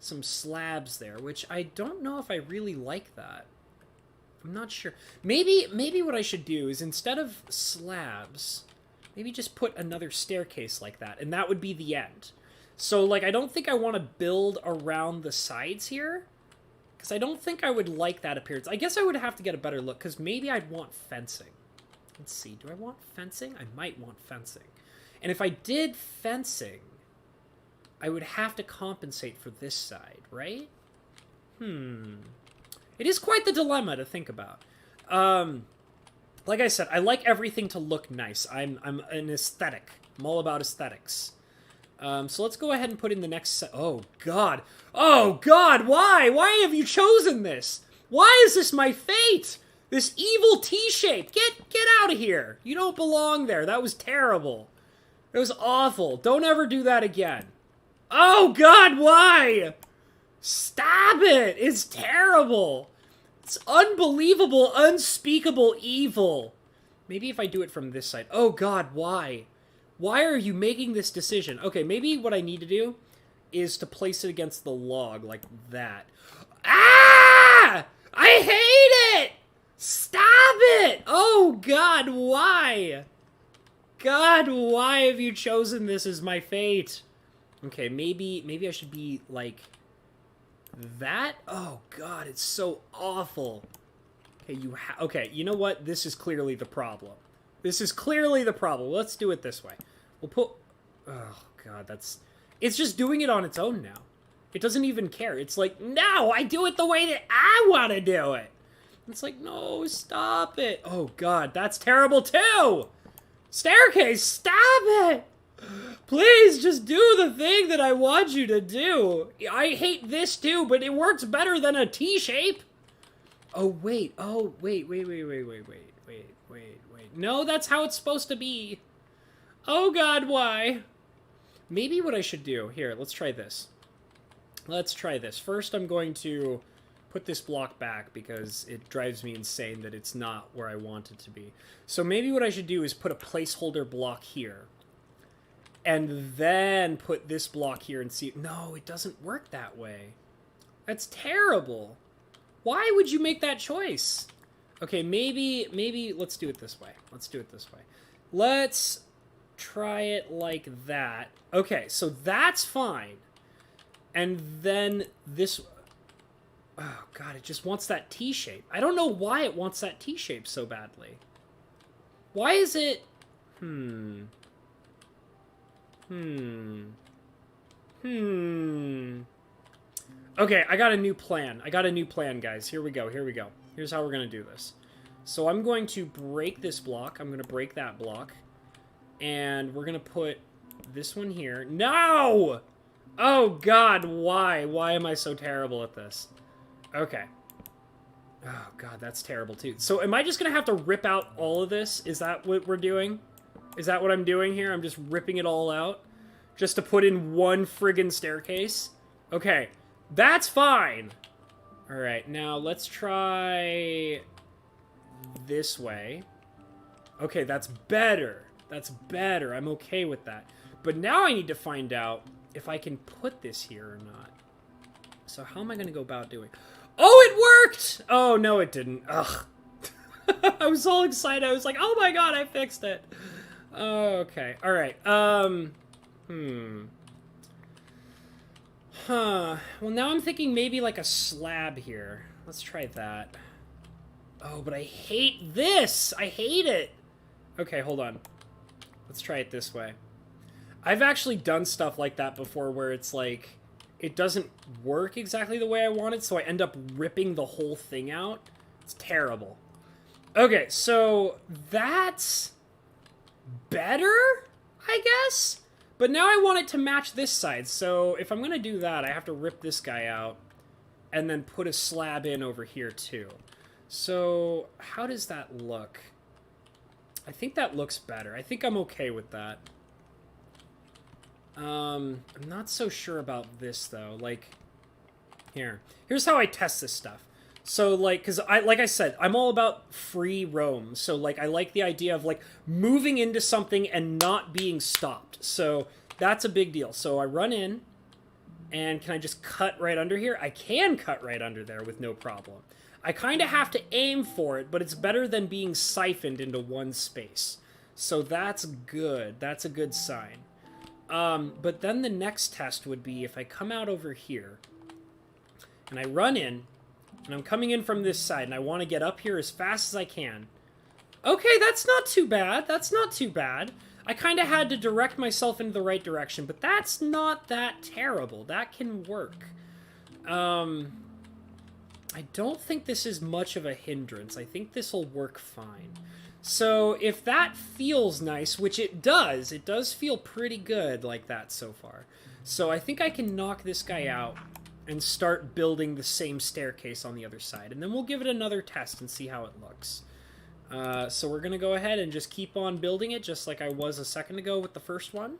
some slabs there, which I don't know if I really like that. I'm not sure. Maybe what I should do is instead of slabs, maybe just put another staircase like that, and that would be the end. So, like, I don't think I want to build around the sides here, because I don't think I would like that appearance. I guess I would have to get a better look, because maybe I'd want fencing. Let's see, do I want fencing? I might want fencing. And if I did fencing, I would have to compensate for this side, right? It is quite the dilemma to think about. Like I said, I like everything to look nice. I'm an aesthetic. I'm all about aesthetics. So let's go ahead and put in the next set. Oh, God. Oh, God, why? Why have you chosen this? Why is this my fate? This evil T-shape. Get out of here. You don't belong there. That was terrible. It was awful. Don't ever do that again. Oh, God, why? Stop it! It's terrible! It's unbelievable, unspeakable evil. Maybe if I do it from this side. Oh, God, why? Why are you making this decision? Okay, maybe what I need to do is to place it against the log, like that. Ah! I hate it! Stop it! Oh, God, why? God, why have you chosen this as my fate? Okay, maybe I should be, like, that? Oh, God, it's so awful. Okay, okay, you know what? This is clearly the problem. This is clearly the problem. Let's do it this way. We'll put... Oh, God, that's... It's just doing it on its own now. It doesn't even care. It's like, no, I do it the way that I want to do it. It's like, no, stop it. Oh, God, that's terrible, too! Staircase, stop it! Please, just do the thing that I want you to do. I hate this too, but it works better than a T-shape. Oh, wait. Oh, wait. No, that's how it's supposed to be. Oh, God, why? Maybe what I should do... Here, let's try this. Let's try this. First, I'm going to put this block back because it drives me insane that it's not where I want it to be. So maybe what I should do is put a placeholder block here. And then put this block here and see... No, it doesn't work that way. That's terrible. Why would you make that choice? Okay, maybe let's do it this way. Let's do it this way. Let's try it like that. Okay, so that's fine. And then this... Oh, God, it just wants that T-shape. I don't know why it wants that T-shape so badly. Why is it... Okay, I got a new plan. Guys. Here we go. Here's how we're going to do this. So I'm going to break this block. I'm going to break that block. And we're going to put this one here. No! Oh, God, why? Why am I so terrible at this? Okay. Oh, God, that's terrible, too. So am I just going to have to rip out all of this? Is that what we're doing? Is that what I'm doing here? I'm just ripping it all out? Just to put in one friggin' staircase? Okay. That's fine. Alright, now let's try this way. Okay, that's better. That's better. I'm okay with that. But now I need to find out if I can put this here or not. So how am I going to go about doing... Oh, it worked! Oh, no, it didn't. Ugh. I was all excited. I was like, oh my god, I fixed it. Okay. Alright. Huh. Well, now I'm thinking maybe like a slab here. Let's try that. Oh, but I hate this! I hate it! Okay, hold on. Let's try it this way. I've actually done stuff like that before where it's like... It doesn't work exactly the way I want it, so I end up ripping the whole thing out. It's terrible. Okay, so that's better, I guess? But now I want it to match this side, so if I'm going to do that, I have to rip this guy out and then put a slab in over here too. So how does that look? I think that looks better. I think I'm okay with that. I'm not so sure about this, though. Like, here's how I test this stuff. So, like, because like I said, I'm all about free roam. So, like, I like the idea of, like, moving into something and not being stopped. So, that's a big deal. So, I run in, and can I just cut right under here? I can cut right under there with no problem. I kind of have to aim for it, but it's better than being siphoned into one space. So, that's good. That's a good sign. But then the next test would be if I come out over here, and I run in, and I'm coming in from this side, and I want to get up here as fast as I can. Okay, that's not too bad. That's not too bad. I kind of had to direct myself into the right direction, but that's not that terrible. That can work. I don't think this is much of a hindrance. I think this will work fine. So if that feels nice, which it does feel pretty good like that so far. So I think I can knock this guy out and start building the same staircase on the other side. And then we'll give it another test and see how it looks. So we're going to go ahead and just keep on building it just like I was a second ago with the first one.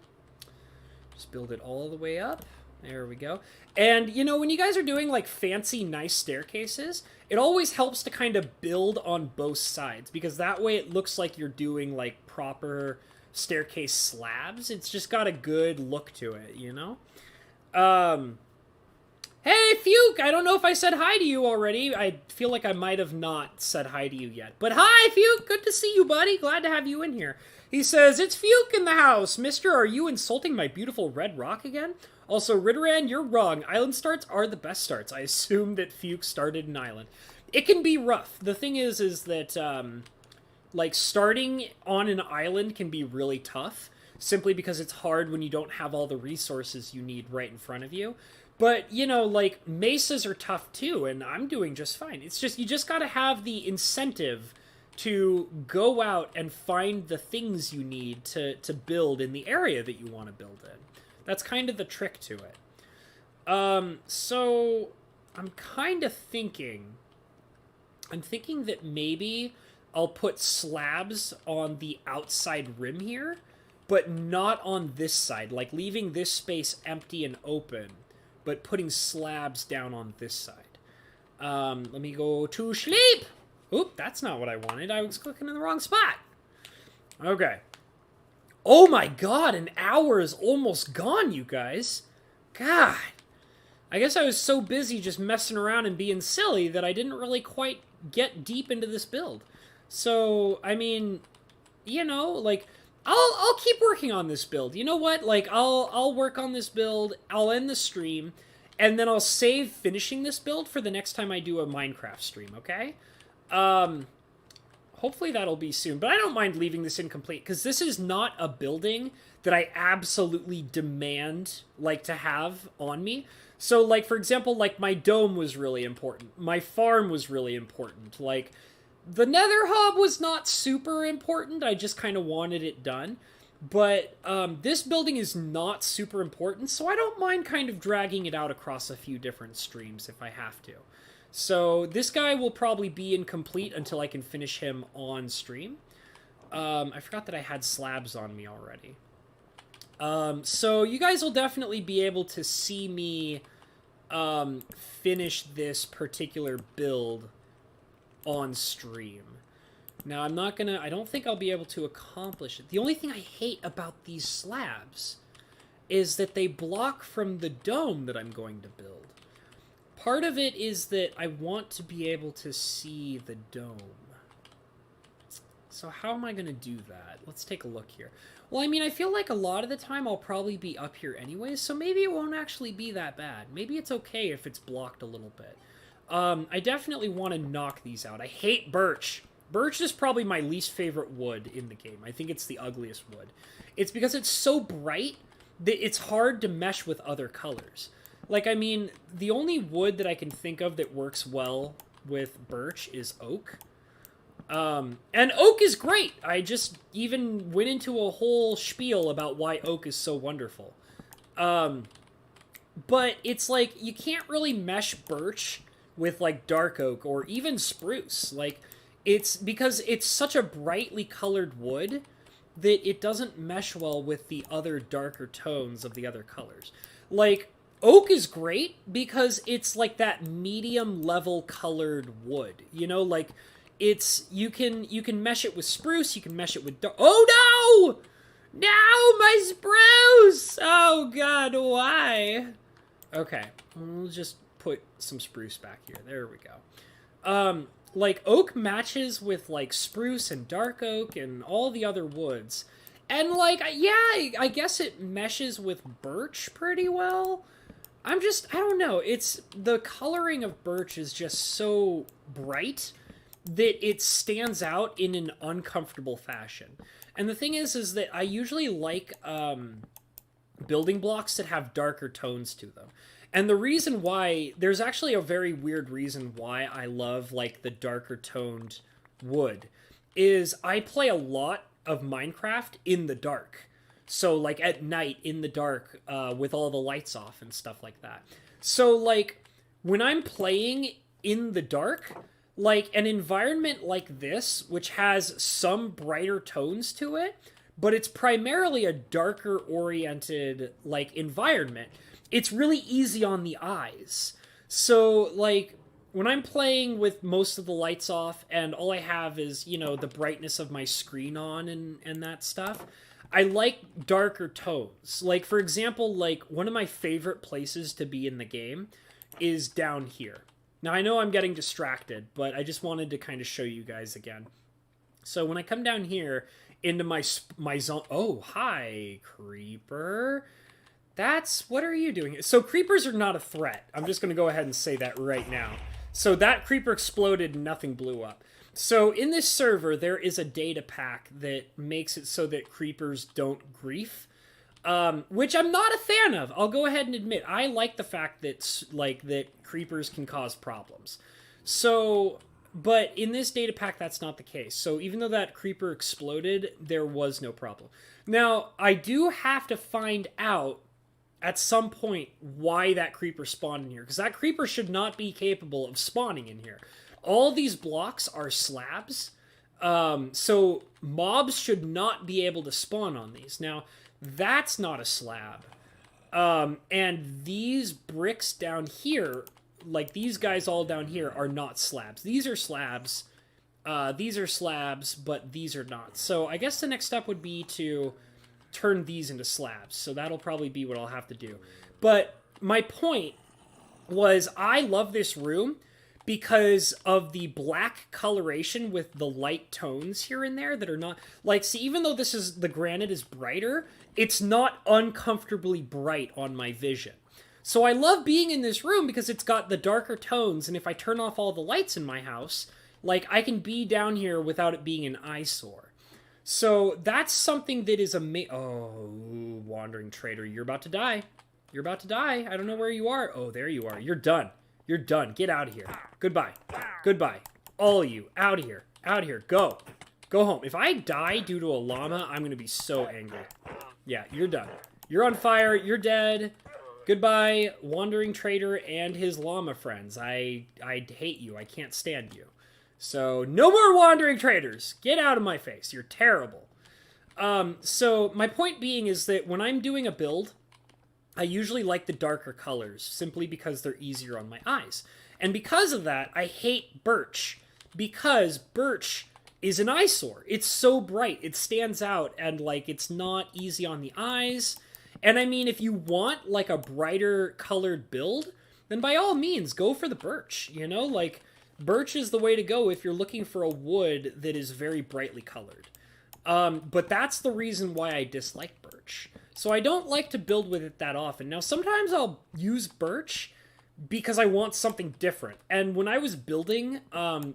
Just build it all the way up. There we go. And, you know, when you guys are doing, like, fancy, nice staircases, it always helps to kind of build on both sides, because that way it looks like you're doing, like, proper staircase slabs. It's just got a good look to it, you know? Hey, Fuke! I don't know if I said hi to you already. I feel like I might have not said hi to you yet. But hi, Fuke! Good to see you, buddy. Glad to have you in here. He says, it's Fuke in the house. Mister, are you insulting my beautiful red rock again? Also, Ritteran, you're wrong. Island starts are the best starts. I assume that Fuke started an island. It can be rough. The thing is that, like, starting on an island can be really tough, simply because it's hard when you don't have all the resources you need right in front of you. But, you know, like, mesas are tough too, and I'm doing just fine. It's just, you just gotta have the incentive to go out and find the things you need to build in the area that you want to build in. That's kind of the trick to it. So I'm kind of thinking... I'm thinking that maybe I'll put slabs on the outside rim here, but not on this side. Like, leaving this space empty and open, but putting slabs down on this side. Let me go to sleep. Oop, that's not what I wanted. I was clicking in the wrong spot. Okay. Oh my god, an hour is almost gone, you guys. God. I guess I was so busy just messing around and being silly that I didn't really quite get deep into this build. So, I mean, you know, like, I'll keep working on this build. You know what? Like, I'll work on this build, I'll end the stream, and then I'll save finishing this build for the next time I do a Minecraft stream, okay? Hopefully that'll be soon, but I don't mind leaving this incomplete, because this is not a building that I absolutely demand, like, to have on me. So, like, for example, like, my dome was really important. My farm was really important. Like, the nether hub was not super important. I just kind of wanted it done. But this building is not super important, so I don't mind kind of dragging it out across a few different streams if I have to. So this guy will probably be incomplete until I can finish him on stream. I forgot that I had slabs on me already. So you guys will definitely be able to see me finish this particular build on stream. Now, I don't think I'll be able to accomplish it. The only thing I hate about these slabs is that they block from the dome that I'm going to build. Part of it is that I want to be able to see the dome. So how am I going to do that? Let's take a look here. Well, I mean, I feel like a lot of the time I'll probably be up here anyways, so maybe it won't actually be that bad. Maybe it's okay if it's blocked a little bit. I definitely want to knock these out. I hate birch. Birch is probably my least favorite wood in the game. I think it's the ugliest wood. It's because it's so bright that it's hard to mesh with other colors. Like, I mean, the only wood that I can think of that works well with birch is oak. And oak is great. I just even went into a whole spiel about why oak is so wonderful. But it's like, you can't really mesh birch with, like, dark oak or even spruce. Like, it's because it's such a brightly colored wood that it doesn't mesh well with the other darker tones of the other colors. Like, oak is great because it's like that medium level colored wood. You know, like, it's, you can mesh it with spruce, you can mesh it with oh no! No, my spruce! Oh god, why? Okay, we'll just put some spruce back here. There we go. Like, oak matches with, like, spruce and dark oak and all the other woods. And, like, yeah, I guess it meshes with birch pretty well. I don't know. It's, the coloring of birch is just so bright that it stands out in an uncomfortable fashion. And the thing is that I usually like, building blocks that have darker tones to them. And the reason why, there's actually a very weird reason why I love, like, the darker toned wood, is I play a lot of Minecraft in the dark. So, like, at night, in the dark, with all the lights off and stuff like that. So, like, when I'm playing in the dark, like, an environment like this, which has some brighter tones to it, but it's primarily a darker oriented, like, environment, it's really easy on the eyes. So, like, when I'm playing with most of the lights off and all I have is, you know, the brightness of my screen on and that stuff, I like darker tones. Like, for example, like, one of my favorite places to be in the game is down here. Now, I know I'm getting distracted, but I just wanted to kind of show you guys again. So, when I come down here into my zone... Oh, hi, creeper. What are you doing? So creepers are not a threat. I'm just going to go ahead and say that right now. So that creeper exploded and nothing blew up. So in this server, there is a data pack that makes it so that creepers don't grief, which I'm not a fan of. I'll go ahead and admit, I like the fact that, like, that creepers can cause problems. So, but in this data pack, that's not the case. So even though that creeper exploded, there was no problem. Now, I do have to find out at some point why that creeper spawned in here, because that creeper should not be capable of spawning in here. All these blocks are slabs, so mobs should not be able to spawn on these. Now, that's not a slab. And these bricks down here, like, these guys all down here are not slabs. These are slabs. These are slabs, but these are not. So I guess the next step would be to turn these into slabs. So that'll probably be what I'll have to do. But my point was I love this room because of the black coloration with the light tones here and there that are not... Like, see, even though the granite is brighter, it's not uncomfortably bright on my vision. So I love being in this room because it's got the darker tones, and if I turn off all the lights in my house, like, I can be down here without it being an eyesore. So that's something that is Oh, Wandering Trader, you're about to die. You're about to die. I don't know where you are. Oh, there you are. You're done. You're done. Get out of here. Goodbye. Goodbye. All of you. Out of here. Out of here. Go. Go home. If I die due to a llama, I'm going to be so angry. Yeah, you're done. You're on fire. You're dead. Goodbye, Wandering Trader and his llama friends. I hate you. I can't stand you. So, no more Wandering Traders. Get out of my face. You're terrible. So, my point being is that when I'm doing a build, I usually like the darker colors, simply because they're easier on my eyes. And because of that, I hate birch, because birch is an eyesore. It's so bright, it stands out, and, like, it's not easy on the eyes. And I mean, if you want, like, a brighter colored build, then by all means, go for the birch, you know? Like, birch is the way to go if you're looking for a wood that is very brightly colored. But that's the reason why I dislike birch. So I don't like to build with it that often. Now, sometimes I'll use birch because I want something different. And when I was building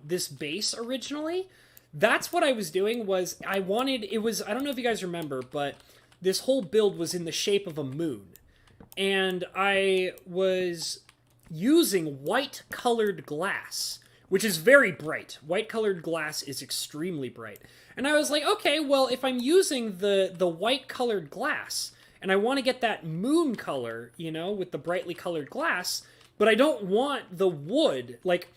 this base originally, that's what I was doing was I don't know if you guys remember, but this whole build was in the shape of a moon. And I was using white-colored glass, which is very bright. White-colored glass is extremely bright. And I was like, okay, well, if I'm using the white-colored glass, and I want to get that moon color, you know, with the brightly colored glass, but I don't want the wood, like,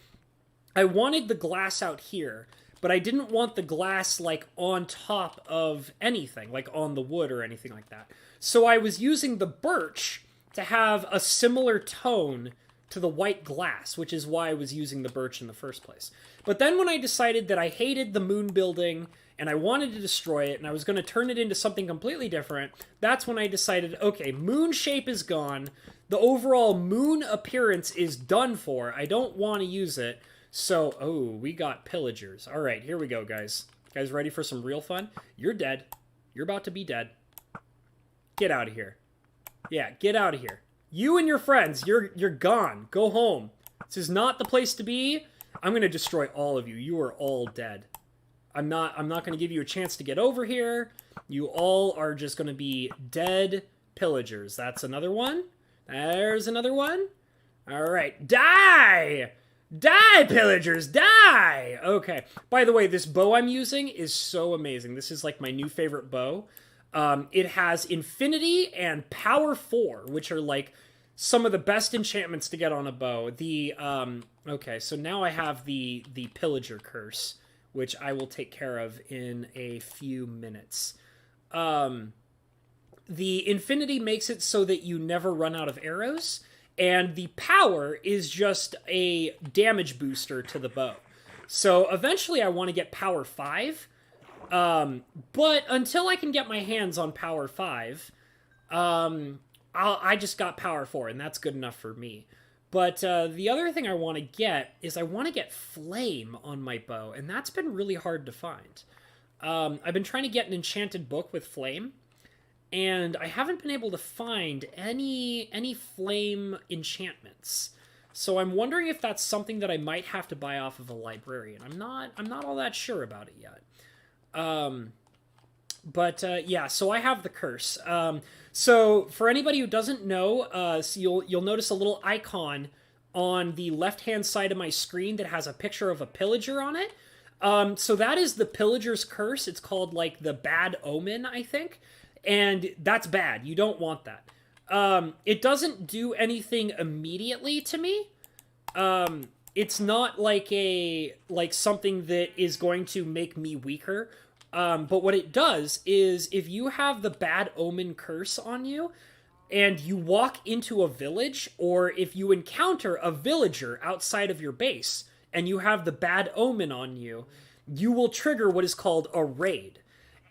I wanted the glass out here, but I didn't want the glass, like, on top of anything, like on the wood or anything like that. So I was using the birch to have a similar tone to the white glass, which is why I was using the birch in the first place. But then when I decided that I hated the moon building and I wanted to destroy it and I was going to turn it into something completely different, that's when I decided, okay, moon shape is gone. The overall moon appearance is done for. I don't want to use it. So, oh, we got pillagers. All right, here we go, guys. Guys ready for some real fun? You're dead. You're about to be dead. Get out of here. Yeah, get out of here. You and your friends, you're gone. Go home. This is not the place to be. I'm going to destroy all of you. You are all dead. I'm not going to give you a chance to get over here. You all are just going to be dead pillagers. That's another one. There's another one. All right. Die! Die, pillagers! Die! Okay. By the way, this bow I'm using is so amazing. This is like my new favorite bow. It has Infinity and Power 4, which are like some of the best enchantments to get on a bow. Okay, so now I have the Pillager Curse, which I will take care of in a few minutes. The Infinity makes it so that you never run out of arrows, and the Power is just a damage booster to the bow. So eventually I want to get Power 5, but until I can get my hands on Power 5, I just got Power 4, and that's good enough for me. But the other thing I want to get is I want to get Flame on my bow, and that's been really hard to find. I've been trying to get an enchanted book with Flame, and I haven't been able to find any Flame enchantments. So I'm wondering if that's something that I might have to buy off of a librarian. I'm not all that sure about it yet. Yeah, so I have the curse. So for anybody who doesn't know, so you'll notice a little icon on the left-hand side of my screen that has a picture of a pillager on it. So that is the pillager's curse. It's called, like, the bad omen, I think. And that's bad. You don't want that. It doesn't do anything immediately to me. It's not like something that is going to make me weaker. But what it does is if you have the bad omen curse on you, and you walk into a village, or if you encounter a villager outside of your base, and you have the bad omen on you, you will trigger what is called a raid.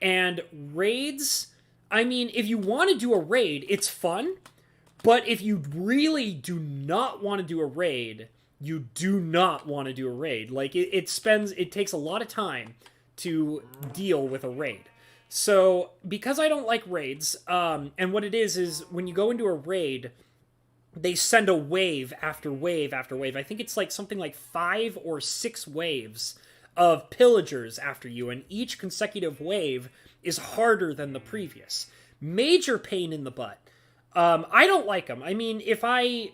And raids, I mean, if you want to do a raid, it's fun, but if you really do not want to do a raid, you do not want to do a raid. Like, it takes a lot of time to deal with a raid. So, because I don't like raids, and what it is when you go into a raid, they send a wave after wave after wave. I think it's like something like 5 or 6 waves of pillagers after you, and each consecutive wave is harder than the previous. Major pain in the butt. I don't like them. I mean, if I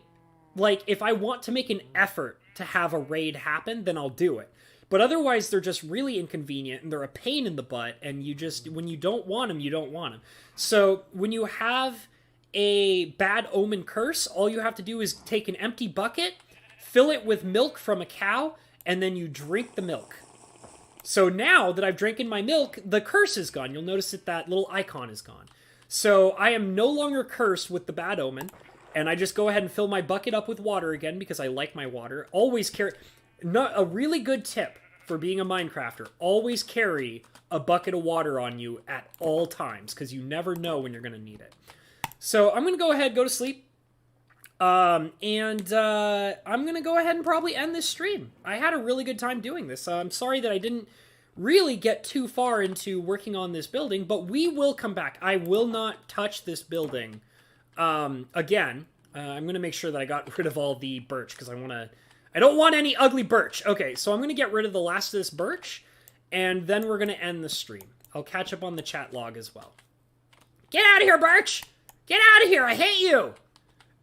want to make an effort to have a raid happen, then I'll do it. But otherwise, they're just really inconvenient, and they're a pain in the butt, and when you don't want them, you don't want them. So, when you have a bad omen curse, all you have to do is take an empty bucket, fill it with milk from a cow, and then you drink the milk. So now that I've drinking my milk, the curse is gone. You'll notice that little icon is gone. So I am no longer cursed with the bad omen, and I just go ahead and fill my bucket up with water again because I like my water. Always carry... a really good tip for being a Minecrafter. Always carry a bucket of water on you at all times, because you never know when you're going to need it. So I'm going to go ahead, go to sleep. I'm going to go ahead and probably end this stream. I had a really good time doing this. I'm sorry that I didn't really get too far into working on this building, but we will come back. I will not touch this building again. I'm going to make sure that I got rid of all the birch, because I don't want any ugly birch. Okay, so I'm going to get rid of the last of this birch, and then we're going to end the stream. I'll catch up on the chat log as well. Get out of here, birch! Get out of here! I hate you!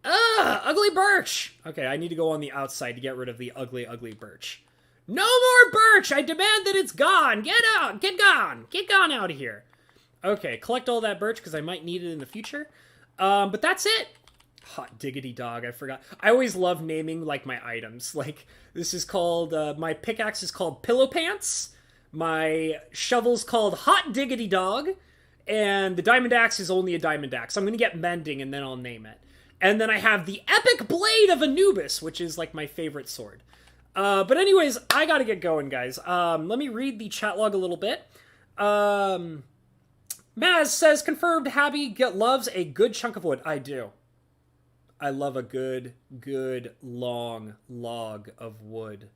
Ugh, ugly birch! Okay, I need to go on the outside to get rid of the ugly, ugly birch. No more birch! I demand that it's gone! Get out! Get gone! Get gone out of here! Okay, collect all that birch, because I might need it in the future. But that's it! Hot diggity dog, I forgot. I always love naming, like, my items. Like, this is called, my pickaxe is called Pillow Pants. My shovel's called Hot Diggity Dog. And the diamond axe is only a diamond axe. I'm gonna get mending, and then I'll name it. And then I have the Epic Blade of Anubis, which is, like, my favorite sword. But anyways, I gotta get going, guys. Let me read the chat log a little bit. Maz says, confirmed, Habby loves a good chunk of wood. I do. I love a good, long log of wood.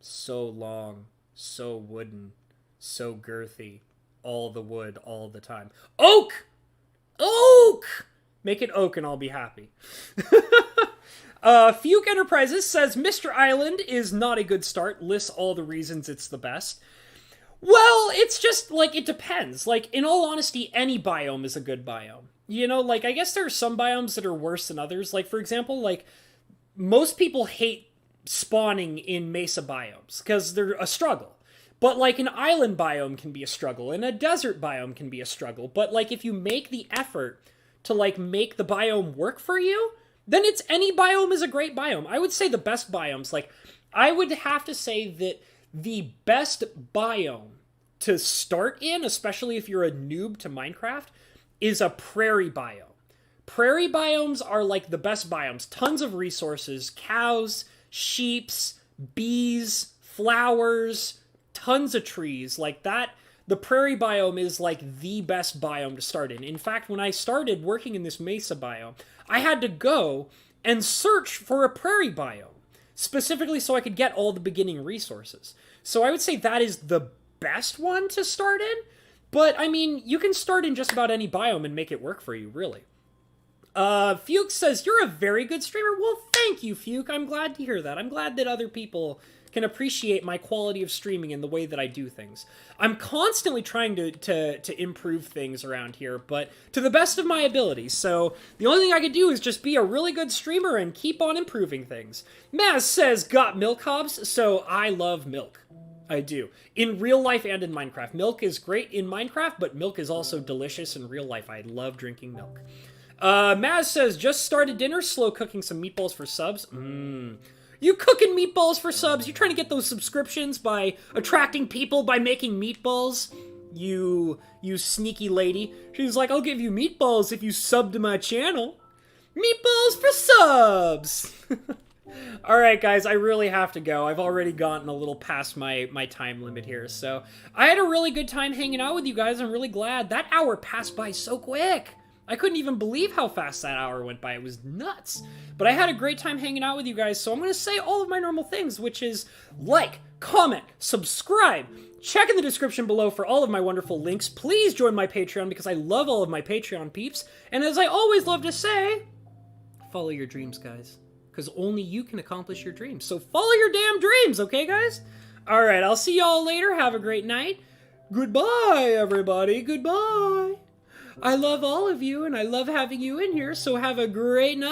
So long, so wooden, so girthy. All the wood, all the time. Oak! Oak! Make it oak and I'll be happy. Fuke Enterprises says, Mr. Island is not a good start. Lists all the reasons it's the best. Well, it's just, like, it depends. Like, in all honesty, any biome is a good biome. You know, like, I guess there are some biomes that are worse than others. Like, for example, like, most people hate spawning in mesa biomes because they're a struggle. But, like, an island biome can be a struggle, and a desert biome can be a struggle. But, like, if you make the effort to, like, make the biome work for you, then any biome is a great biome. I would say the best biomes, like, I would have to say that the best biome to start in, especially if you're a noob to Minecraft, is a prairie biome. Prairie biomes are, like, the best biomes. Tons of resources, cows, sheeps, bees, flowers, tons of trees. Like, that, the prairie biome is, like, the best biome to start in. In fact, when I started working in this mesa biome, I had to go and search for a prairie biome, specifically so I could get all the beginning resources. So I would say that is the best one to start in, but, I mean, you can start in just about any biome and make it work for you, really. Fuke says, you're a very good streamer. Well, thank you, Fuke. I'm glad to hear that. I'm glad that other people can appreciate my quality of streaming and the way that I do things. I'm constantly trying to improve things around here, but to the best of my abilities. So the only thing I can do is just be a really good streamer and keep on improving things. Maz says, got milk hobs? So I love milk. I do. In real life and in Minecraft. Milk is great in Minecraft, but milk is also delicious in real life. I love drinking milk. Maz says, just started dinner, slow cooking some meatballs for subs. You cooking meatballs for subs? You trying to get those subscriptions by attracting people by making meatballs? You sneaky lady. She's like, I'll give you meatballs if you sub to my channel. Meatballs for subs! Alright guys, I really have to go. I've already gotten a little past my time limit here, so I had a really good time hanging out with you guys. I'm really glad. That hour passed by so quick. I couldn't even believe how fast that hour went by. It was nuts. But I had a great time hanging out with you guys, so I'm going to say all of my normal things, which is like, comment, subscribe, check in the description below for all of my wonderful links. Please join my Patreon because I love all of my Patreon peeps. And as I always love to say, follow your dreams, guys. Because only you can accomplish your dreams. So follow your damn dreams, okay, guys? Alright, I'll see y'all later. Have a great night. Goodbye, everybody. Goodbye. I love all of you, and I love having you in here, so have a great night.